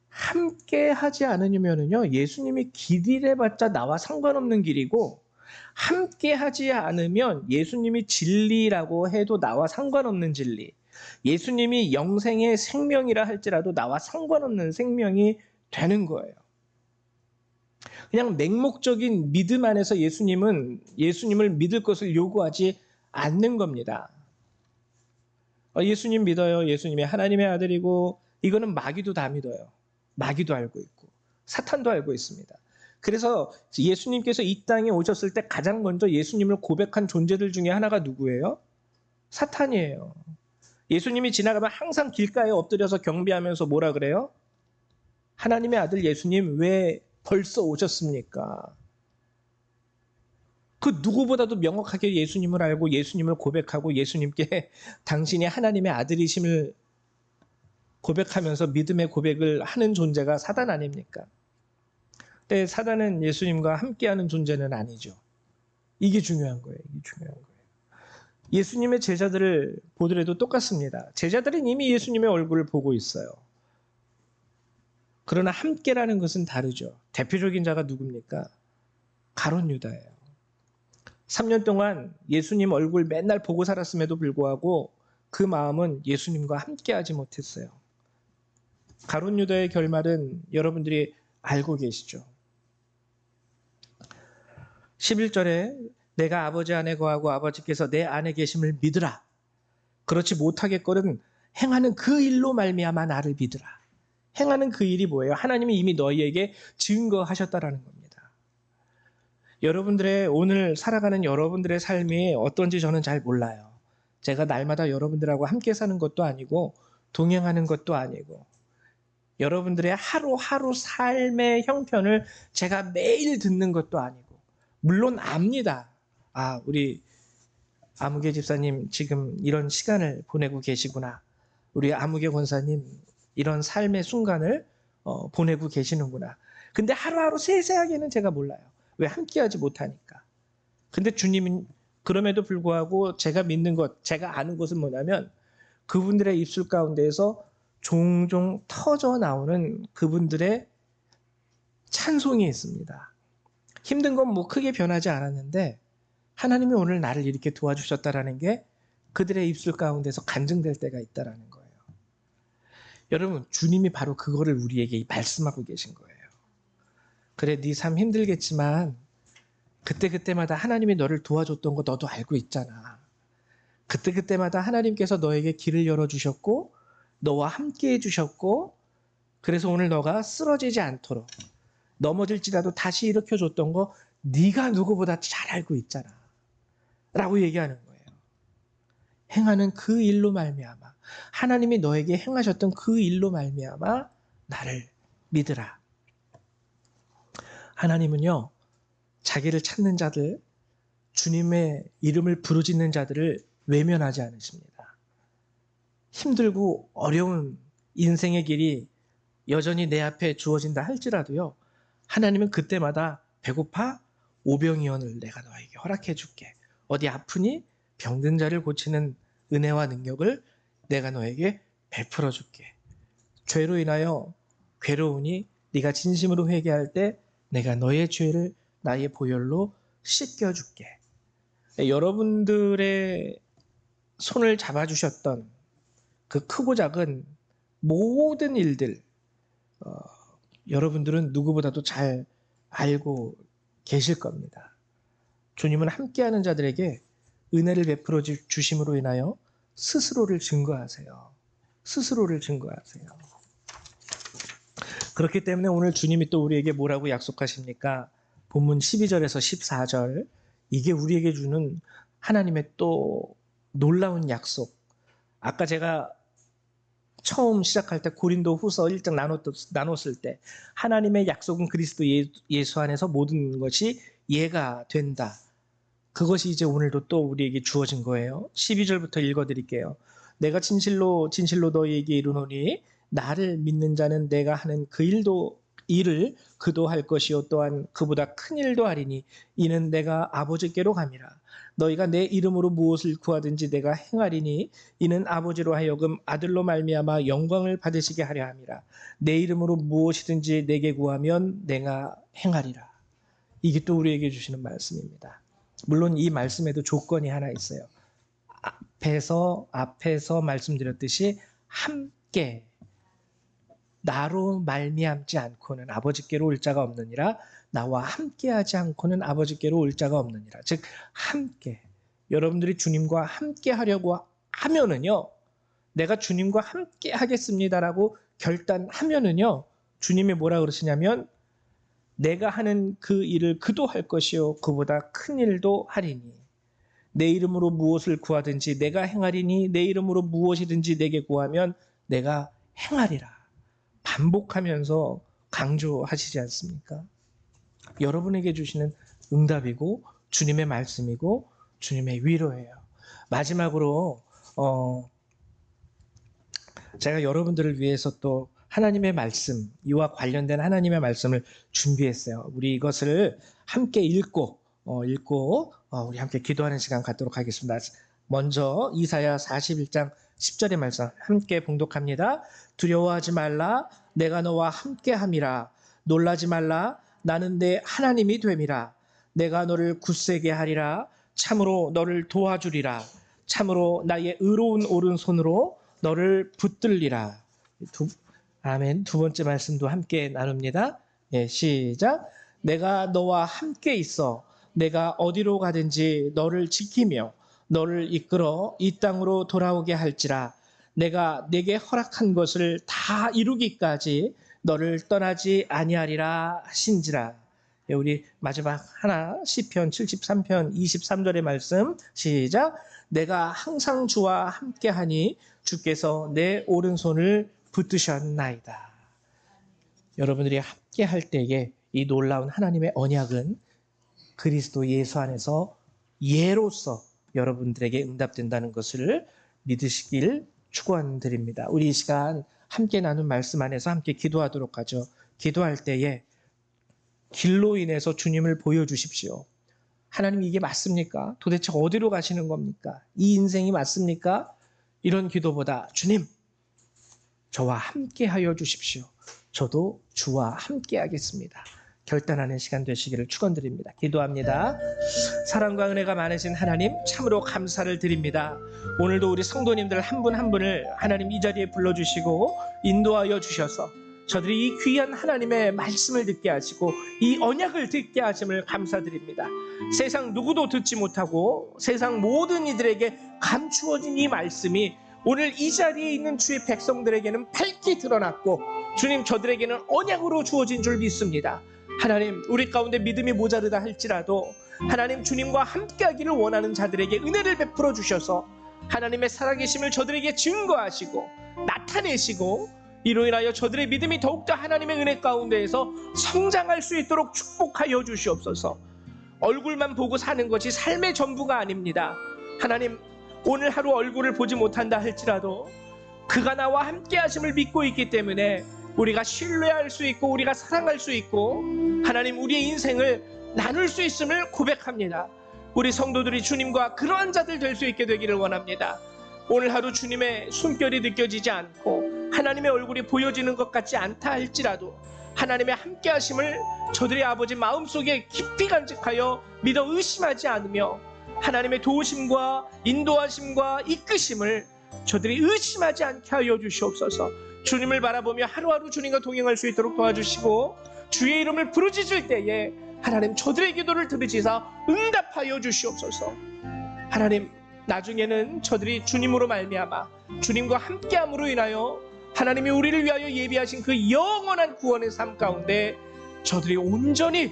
함께 하지 않으면은요 예수님이 길이래봤자 나와 상관없는 길이고 함께 하지 않으면 예수님이 진리라고 해도 나와 상관없는 진리, 예수님이 영생의 생명이라 할지라도 나와 상관없는 생명이 되는 거예요. 그냥 맹목적인 믿음 안에서 예수님을 믿을 것을 요구하지 않는 겁니다. 예수님 믿어요. 예수님이 하나님의 아들이고, 이거는 마귀도 다 믿어요. 마귀도 알고 있고 사탄도 알고 있습니다. 그래서 예수님께서 이 땅에 오셨을 때 가장 먼저 예수님을 고백한 존재들 중에 하나가 누구예요? 사탄이에요. 예수님이 지나가면 항상 길가에 엎드려서 경배하면서 뭐라 그래요? 하나님의 아들 예수님 왜 벌써 오셨습니까? 그 누구보다도 명확하게 예수님을 알고 예수님을 고백하고 예수님께 당신이 하나님의 아들이심을 고백하면서 믿음의 고백을 하는 존재가 사단 아닙니까? 근데 사단은 예수님과 함께하는 존재는 아니죠. 이게 중요한 거예요. 이게 중요한 거예요. 예수님의 제자들을 보더라도 똑같습니다. 제자들은 이미 예수님의 얼굴을 보고 있어요. 그러나 함께라는 것은 다르죠. 대표적인 자가 누굽니까? 가룟 유다예요. 3년 동안 예수님 얼굴 맨날 보고 살았음에도 불구하고 그 마음은 예수님과 함께하지 못했어요. 가룟 유다의 결말은 여러분들이 알고 계시죠. 11절에 내가 아버지 안에 거하고 아버지께서 내 안에 계심을 믿으라. 그렇지 못하겠거든 행하는 그 일로 말미암아 나를 믿으라. 행하는 그 일이 뭐예요? 하나님이 이미 너희에게 증거하셨다라는 겁니다. 여러분들의 오늘 살아가는 여러분들의 삶이 어떤지 저는 잘 몰라요. 제가 날마다 여러분들하고 함께 사는 것도 아니고 동행하는 것도 아니고 여러분들의 하루하루 삶의 형편을 제가 매일 듣는 것도 아니고 물론 압니다. 우리 아무개 집사님 지금 이런 시간을 보내고 계시구나. 우리 아무개 권사님 이런 삶의 순간을 보내고 계시는구나. 근데 하루하루 세세하게는 제가 몰라요. 왜 함께하지 못하니까. 근데 주님은 그럼에도 불구하고 제가 믿는 것, 제가 아는 것은 뭐냐면 그분들의 입술 가운데에서 종종 터져 나오는 그분들의 찬송이 있습니다. 힘든 건 뭐 크게 변하지 않았는데 하나님이 오늘 나를 이렇게 도와주셨다라는 게 그들의 입술 가운데서 간증될 때가 있다라는 거예요. 여러분, 주님이 바로 그거를 우리에게 말씀하고 계신 거예요. 그래, 네 삶 힘들겠지만 그때그때마다 하나님이 너를 도와줬던 거 너도 알고 있잖아. 그때그때마다 하나님께서 너에게 길을 열어주셨고 너와 함께 해주셨고 그래서 오늘 너가 쓰러지지 않도록 넘어질지라도 다시 일으켜줬던 거 네가 누구보다 잘 알고 있잖아 라고 얘기하는 거예요. 행하는 그 일로 말미암아 하나님이 너에게 행하셨던 그 일로 말미암아 나를 믿으라. 하나님은요 자기를 찾는 자들, 주님의 이름을 부르짖는 자들을 외면하지 않으십니다. 힘들고 어려운 인생의 길이 여전히 내 앞에 주어진다 할지라도요 하나님은 그때마다 배고파? 오병이어를 내가 너에게 허락해 줄게. 어디 아프니? 병든 자를 고치는 은혜와 능력을 내가 너에게 베풀어 줄게. 죄로 인하여 괴로우니 네가 진심으로 회개할 때 내가 너의 죄를 나의 보혈로 씻겨줄게. 여러분들의 손을 잡아주셨던 그 크고 작은 모든 일들 여러분들은 누구보다도 잘 알고 계실 겁니다. 주님은 함께하는 자들에게 은혜를 베풀어 주심으로 인하여 스스로를 증거하세요. 스스로를 증거하세요. 그렇기 때문에 오늘 주님이 또 우리에게 뭐라고 약속하십니까? 본문 12절에서 14절 이게 우리에게 주는 하나님의 또 놀라운 약속. 아까 제가 처음 시작할 때 고린도 후서 1장 나눴을 때 하나님의 약속은 그리스도 예수 안에서 모든 것이 예가 된다. 그것이 이제 오늘도 또 우리에게 주어진 거예요. 12절부터 읽어드릴게요. 내가 진실로 진실로 너희에게 이르노니 나를 믿는 자는 내가 하는 그 일도 일을 그도 할 것이요 또한 그보다 큰 일도 하리니 이는 내가 아버지께로 감이라. 너희가 내 이름으로 무엇을 구하든지 내가 행하리니 이는 아버지로 하여금 아들로 말미암아 영광을 받으시게 하려 함이라. 내 이름으로 무엇이든지 내게 구하면 내가 행하리라. 이게 또 우리에게 주시는 말씀입니다. 물론 이 말씀에도 조건이 하나 있어요. 앞에서 말씀드렸듯이 함께 나로 말미암지 않고는 아버지께로 올 자가 없느니라. 나와 함께하지 않고는 아버지께로 올 자가 없느니라. 즉 함께 여러분들이 주님과 함께 하려고 하면은요, 내가 주님과 함께 하겠습니다라고 결단하면은요, 주님이 뭐라 그러시냐면 내가 하는 그 일을 그도 할 것이요 그보다 큰 일도 하리니 내 이름으로 무엇을 구하든지 내가 행하리니 내 이름으로 무엇이든지 내게 구하면 내가 행하리라. 반복하면서 강조하시지 않습니까? 여러분에게 주시는 응답이고 주님의 말씀이고 주님의 위로예요. 마지막으로 제가 여러분들을 위해서 또 하나님의 말씀, 이와 관련된 하나님의 말씀을 준비했어요. 우리 이것을 함께 읽고 우리 함께 기도하는 시간 갖도록 하겠습니다. 먼저 이사야 41장 10절의 말씀 함께 봉독합니다. 두려워하지 말라, 내가 너와 함께함이라. 놀라지 말라, 나는 내 하나님이 됨이라. 내가 너를 굳세게 하리라. 참으로 너를 도와주리라. 참으로 나의 의로운 오른손으로 너를 붙들리라. 아멘. 두 번째 말씀도 함께 나눕니다. 예, 시작. 내가 너와 함께 있어. 내가 어디로 가든지 너를 지키며 너를 이끌어 이 땅으로 돌아오게 할지라. 내가 내게 허락한 것을 다 이루기까지 너를 떠나지 아니하리라 하신지라. 예, 우리 마지막 하나 시편 73편 23절의 말씀 시작. 내가 항상 주와 함께하니 주께서 내 오른손을 붙드셨나이다. 여러분들이 함께 할 때에 이 놀라운 하나님의 언약은 그리스도 예수 안에서 예로서 여러분들에게 응답된다는 것을 믿으시길 축원드립니다. 우리 이 시간 함께 나눈 말씀 안에서 함께 기도하도록 하죠. 기도할 때에 길로 인해서 주님을 보여주십시오. 하나님 이게 맞습니까? 도대체 어디로 가시는 겁니까? 이 인생이 맞습니까? 이런 기도보다 주님 저와 함께 하여 주십시오. 저도 주와 함께 하겠습니다. 결단하는 시간 되시기를 축원드립니다. 기도합니다. 사랑과 은혜가 많으신 하나님 참으로 감사를 드립니다. 오늘도 우리 성도님들 한 분 한 분을 하나님 이 자리에 불러주시고 인도하여 주셔서 저들이 이 귀한 하나님의 말씀을 듣게 하시고 이 언약을 듣게 하심을 감사드립니다. 세상 누구도 듣지 못하고 세상 모든 이들에게 감추어진 이 말씀이 오늘 이 자리에 있는 주의 백성들에게는 밝히 드러났고 주님 저들에게는 언약으로 주어진 줄 믿습니다. 하나님 우리 가운데 믿음이 모자르다 할지라도 하나님 주님과 함께하기를 원하는 자들에게 은혜를 베풀어 주셔서 하나님의 살아계심을 저들에게 증거하시고 나타내시고 이로 인하여 저들의 믿음이 더욱더 하나님의 은혜 가운데에서 성장할 수 있도록 축복하여 주시옵소서. 얼굴만 보고 사는 것이 삶의 전부가 아닙니다. 하나님 오늘 하루 얼굴을 보지 못한다 할지라도 그가 나와 함께 하심을 믿고 있기 때문에 우리가 신뢰할 수 있고 우리가 사랑할 수 있고 하나님 우리의 인생을 나눌 수 있음을 고백합니다. 우리 성도들이 주님과 그러한 자들 될 수 있게 되기를 원합니다. 오늘 하루 주님의 숨결이 느껴지지 않고 하나님의 얼굴이 보여지는 것 같지 않다 할지라도 하나님의 함께 하심을 저들의 아버지 마음속에 깊이 간직하여 믿어 의심하지 않으며 하나님의 도우심과 인도하심과 이끄심을 저들이 의심하지 않게 하여 주시옵소서. 주님을 바라보며 하루하루 주님과 동행할 수 있도록 도와주시고 주의 이름을 부르짖을 때에 하나님 저들의 기도를 들으시사 응답하여 주시옵소서. 하나님 나중에는 저들이 주님으로 말미암아 주님과 함께함으로 인하여 하나님이 우리를 위하여 예비하신 그 영원한 구원의 삶 가운데 저들이 온전히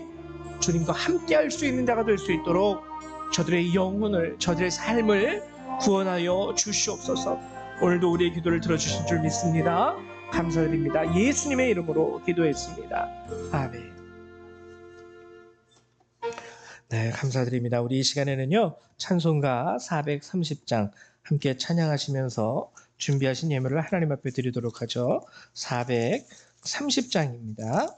주님과 함께할 수 있는 자가 될 수 있도록 저들의 영혼을 저들의 삶을 구원하여 주시옵소서. 오늘도 우리의 기도를 들어주신 줄 믿습니다. 감사드립니다. 예수님의 이름으로 기도했습니다. 아멘. 네, 감사드립니다. 우리 이 시간에는요 찬송가 430장 함께 찬양하시면서 준비하신 예물을 하나님 앞에 드리도록 하죠. 430장입니다.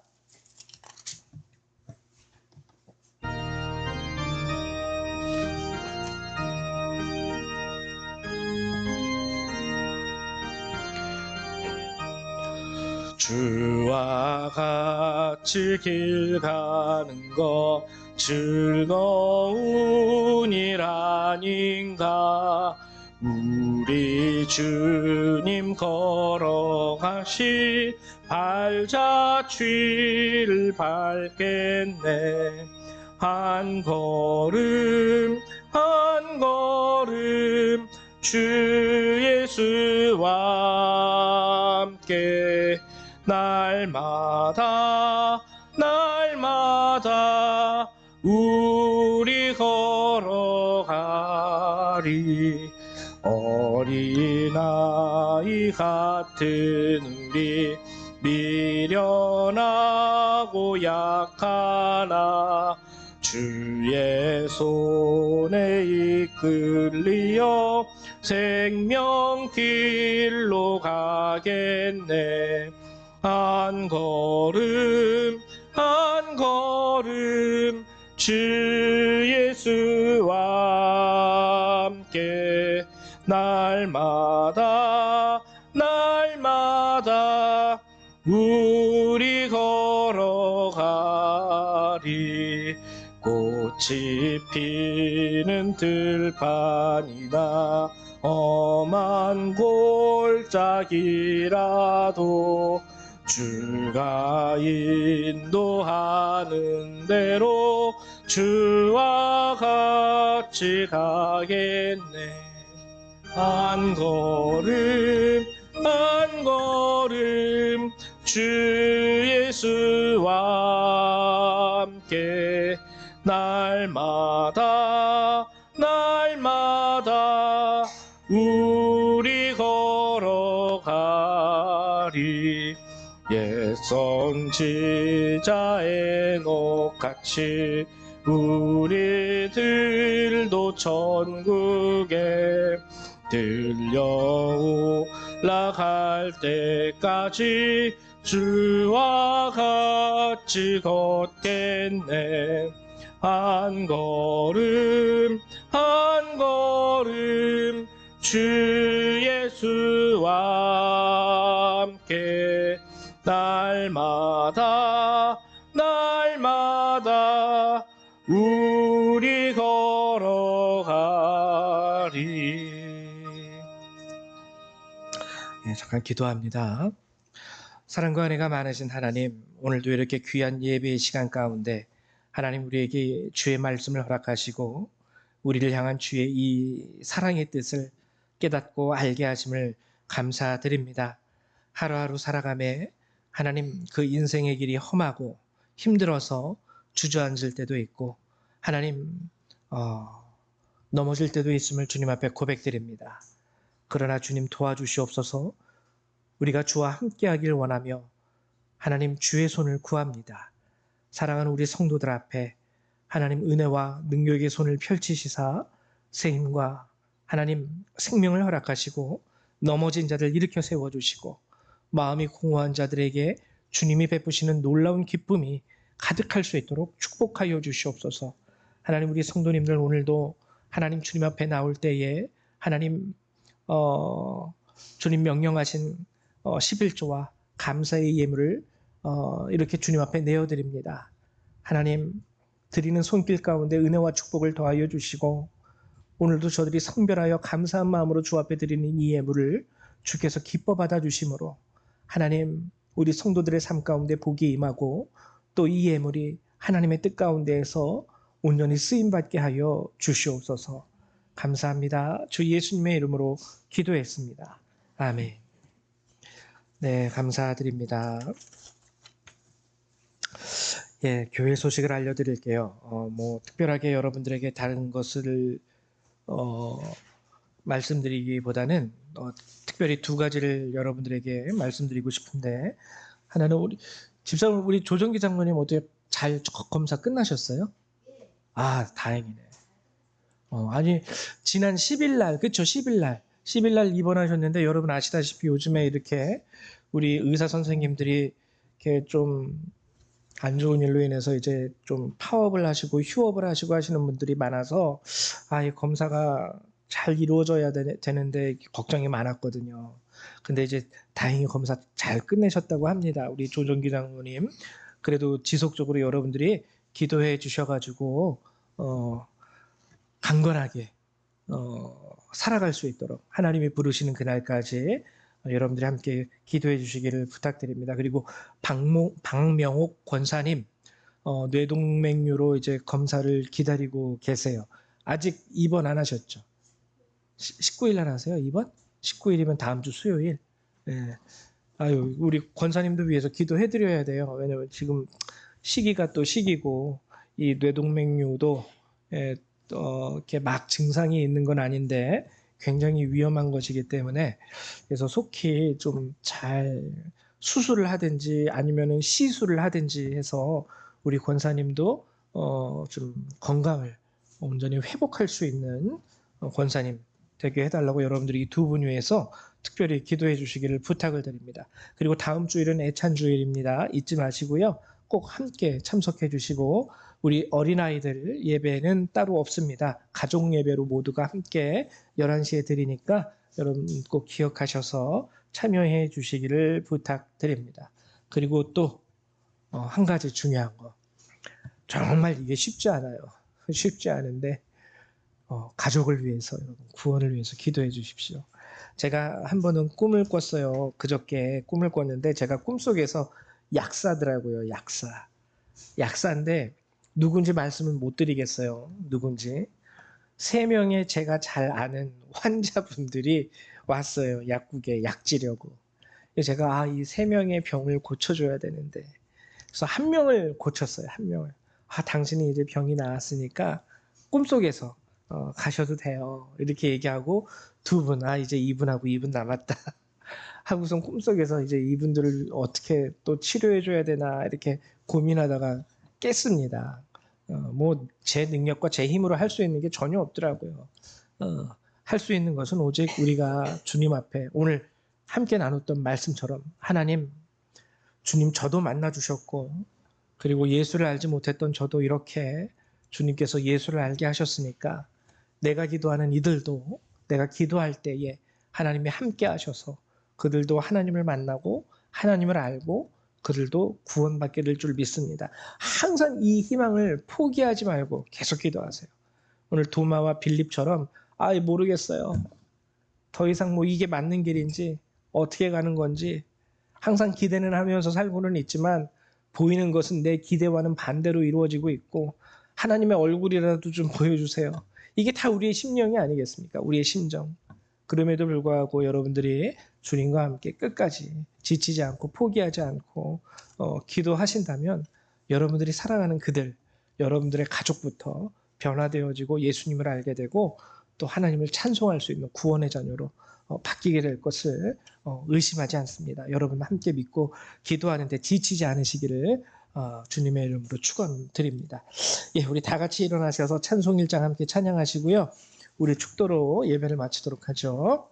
주와 같이 길 가는 것 즐거운 일 아닌가. 우리 주님 걸어가시 발자취를 밟겠네. 한 걸음 한 걸음 주 예수와 함께 날마다 날마다 우리 걸어가리. 어린아이 같은 우리 미련하고 약하나 주의 손에 이끌리어 생명길로 가겠네. 한 걸음 한 걸음 주 예수와 함께 날마다 날마다 우리 걸어가리. 꽃이 피는 들판이나 험한 골짜기라도 주가 인도하는 대로 주와 같이 가겠네. 한 걸음 한 걸음 주 예수와 함께 날마다 날마다 우리 걸어가리. 옛 선지자 에녹같이 우리들도 천국에 들려 올라갈 때까지 주와 같이 걷겠네. 한 걸음 한 걸음 주 예수와 함께 날마다 날마다 우리 걸어가리. 네, 잠깐 기도합니다. 사랑과 은혜가 많으신 하나님, 오늘도 이렇게 귀한 예배의 시간 가운데 하나님 우리에게 주의 말씀을 허락하시고 우리를 향한 주의 이 사랑의 뜻을 깨닫고 알게 하심을 감사드립니다. 하루하루 살아가며 하나님 그 인생의 길이 험하고 힘들어서 주저앉을 때도 있고 하나님 넘어질 때도 있음을 주님 앞에 고백드립니다. 그러나 주님 도와주시옵소서. 우리가 주와 함께하길 원하며 하나님 주의 손을 구합니다. 사랑하는 우리 성도들 앞에 하나님 은혜와 능력의 손을 펼치시사 새 힘과 하나님 생명을 허락하시고 넘어진 자들 일으켜 세워주시고 마음이 공허한 자들에게 주님이 베푸시는 놀라운 기쁨이 가득할 수 있도록 축복하여 주시옵소서. 하나님 우리 성도님들 오늘도 하나님 주님 앞에 나올 때에 하나님 주님 명령하신 11조와 감사의 예물을 이렇게 주님 앞에 내어드립니다. 하나님 드리는 손길 가운데 은혜와 축복을 더하여 주시고 오늘도 저들이 성별하여 감사한 마음으로 주 앞에 드리는 이 예물을 주께서 기뻐 받아주심으로 하나님 우리 성도들의 삶 가운데 복이 임하고 또 이 예물이 하나님의 뜻 가운데에서 온전히 쓰임받게 하여 주시옵소서. 감사합니다. 주 예수님의 이름으로 기도했습니다. 아멘. 네, 감사드립니다. 예, 교회 소식을 알려드릴게요. 특별하게 여러분들에게 다른 것을 말씀드리기보다는 특별히 두 가지를 여러분들에게 말씀드리고 싶은데 하나는 우리 집사님 우리 조정기 장로님 어떻게 잘 검사 끝나셨어요? 아, 다행이네. 아니 지난 10일 날 그쵸? 10일 날 입원하셨는데 여러분 아시다시피 요즘에 이렇게 우리 의사 선생님들이 이렇게 좀 안 좋은 일로 인해서 이제 좀 파업을 하시고 휴업을 하시고 하시는 분들이 많아서 이 검사가 잘 이루어져야 되는데 걱정이 많았거든요. 근데 이제 다행히 검사 잘 끝내셨다고 합니다. 우리 조정기 장로님. 그래도 지속적으로 여러분들이 기도해 주셔가지고 강건하게 살아갈 수 있도록 하나님이 부르시는 그날까지 여러분들이 함께 기도해 주시기를 부탁드립니다. 그리고 박명옥 권사님 뇌동맥류로 이제 검사를 기다리고 계세요. 아직 입원 안 하셨죠? 19일 날 하세요? 입원? 19일이면 다음 주 수요일. 예. 아유, 우리 권사님도 위해서 기도해 드려야 돼요. 왜냐면 지금 시기가 또 시기고 이 뇌동맥류도 이렇게 막 증상이 있는 건 아닌데 굉장히 위험한 것이기 때문에 그래서 속히 좀 잘 수술을 하든지 아니면은 시술을 하든지 해서 우리 권사님도 좀 건강을 온전히 회복할 수 있는 권사님 되게 해달라고 여러분들이 이 두 분 위해서 특별히 기도해 주시기를 부탁을 드립니다. 그리고 다음 주일은 애찬주일입니다. 잊지 마시고요. 꼭 함께 참석해 주시고 우리 어린아이들 예배는 따로 없습니다. 가족 예배로 모두가 함께 11시에 드리니까 여러분 꼭 기억하셔서 참여해 주시기를 부탁드립니다. 그리고 또 한 가지 중요한 거. 정말 이게 쉽지 않아요. 쉽지 않은데 가족을 위해서 여러분 구원을 위해서 기도해 주십시오. 제가 한 번은 꿈을 꿨어요. 그저께 꿈을 꿨는데 제가 꿈속에서 약사더라고요. 약사인데 누군지 말씀은 못 드리겠어요. 누군지. 3명의 제가 잘 아는 환자분들이 왔어요. 약국에 약 지려고. 제가 이 3명의 병을 고쳐줘야 되는데 그래서 한 명을 고쳤어요. 한 명을. 당신이 이제 병이 나았으니까 꿈속에서 가셔도 돼요. 이렇게 얘기하고 두 분, 이제 이분하고 이분 남았다. 하고선 꿈속에서 이제 이분들을 어떻게 또 치료해줘야 되나 이렇게 고민하다가 깼습니다. 뭐 제 능력과 제 힘으로 할 수 있는 게 전혀 없더라고요. 할 수 있는 것은 오직 우리가 주님 앞에 오늘 함께 나눴던 말씀처럼 하나님, 주님 저도 만나주셨고 그리고 예수를 알지 못했던 저도 이렇게 주님께서 예수를 알게 하셨으니까 내가 기도하는 이들도 내가 기도할 때에 하나님이 함께 하셔서 그들도 하나님을 만나고 하나님을 알고 그들도 구원받게 될 줄 믿습니다. 항상 이 희망을 포기하지 말고 계속 기도하세요. 오늘 도마와 빌립처럼 모르겠어요. 더 이상 뭐 이게 맞는 길인지 어떻게 가는 건지 항상 기대는 하면서 살고는 있지만 보이는 것은 내 기대와는 반대로 이루어지고 있고 하나님의 얼굴이라도 좀 보여주세요. 이게 다 우리의 심령이 아니겠습니까? 우리의 심정. 그럼에도 불구하고 여러분들이 주님과 함께 끝까지 지치지 않고 포기하지 않고 기도하신다면 여러분들이 사랑하는 그들, 여러분들의 가족부터 변화되어지고 예수님을 알게 되고 또 하나님을 찬송할 수 있는 구원의 자녀로 바뀌게 될 것을 의심하지 않습니다. 여러분 함께 믿고 기도하는데 지치지 않으시기를 주님의 이름으로 축원드립니다. 예, 우리 다 같이 일어나셔서 찬송 1장 함께 찬양하시고요. 우리 축도로 예배를 마치도록 하죠.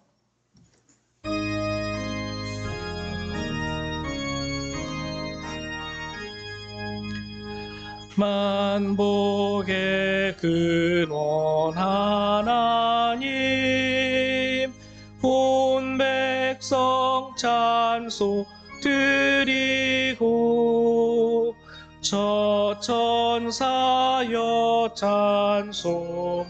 만복의 근원 하나님 온 백성 찬송 드리고 저 천사여 찬송하세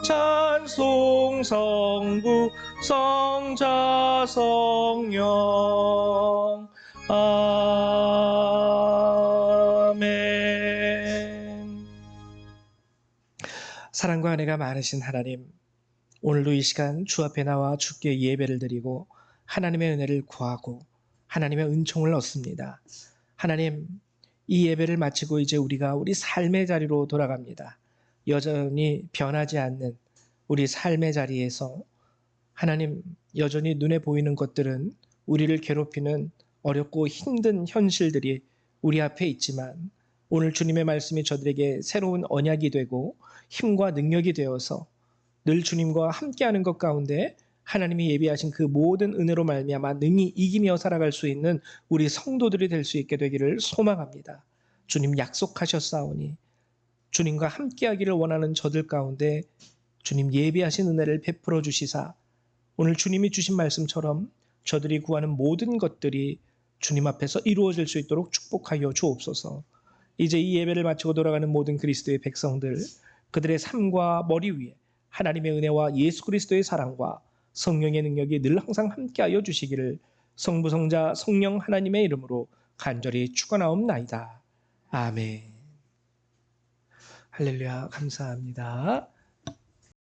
찬송 성부 성자 성령 아멘. 사랑과 은혜가 많으신 하나님, 오늘도 이 시간 주 앞에 나와 주께 예배를 드리고 하나님의 은혜를 구하고 하나님의 은총을 얻습니다. 하나님, 이 예배를 마치고 이제 우리가 우리 삶의 자리로 돌아갑니다. 여전히 변하지 않는 우리 삶의 자리에서 하나님, 여전히 눈에 보이는 것들은 우리를 괴롭히는 어렵고 힘든 현실들이 우리 앞에 있지만 오늘 주님의 말씀이 저들에게 새로운 언약이 되고 힘과 능력이 되어서 늘 주님과 함께하는 것 가운데 하나님이 예비하신 그 모든 은혜로 말미암아 능히 이기며 살아갈 수 있는 우리 성도들이 될 수 있게 되기를 소망합니다. 주님 약속하셨사오니 주님과 함께하기를 원하는 저들 가운데 주님 예비하신 은혜를 베풀어 주시사 오늘 주님이 주신 말씀처럼 저들이 구하는 모든 것들이 주님 앞에서 이루어질 수 있도록 축복하여 주옵소서. 이제 이 예배를 마치고 돌아가는 모든 그리스도의 백성들, 그들의 삶과 머리 위에 하나님의 은혜와 예수 그리스도의 사랑과 성령의 능력이 늘 항상 함께하여 주시기를 성부, 성자, 성령 하나님의 이름으로 간절히 축원하옵나이다. 아멘. 할렐루야, 감사합니다.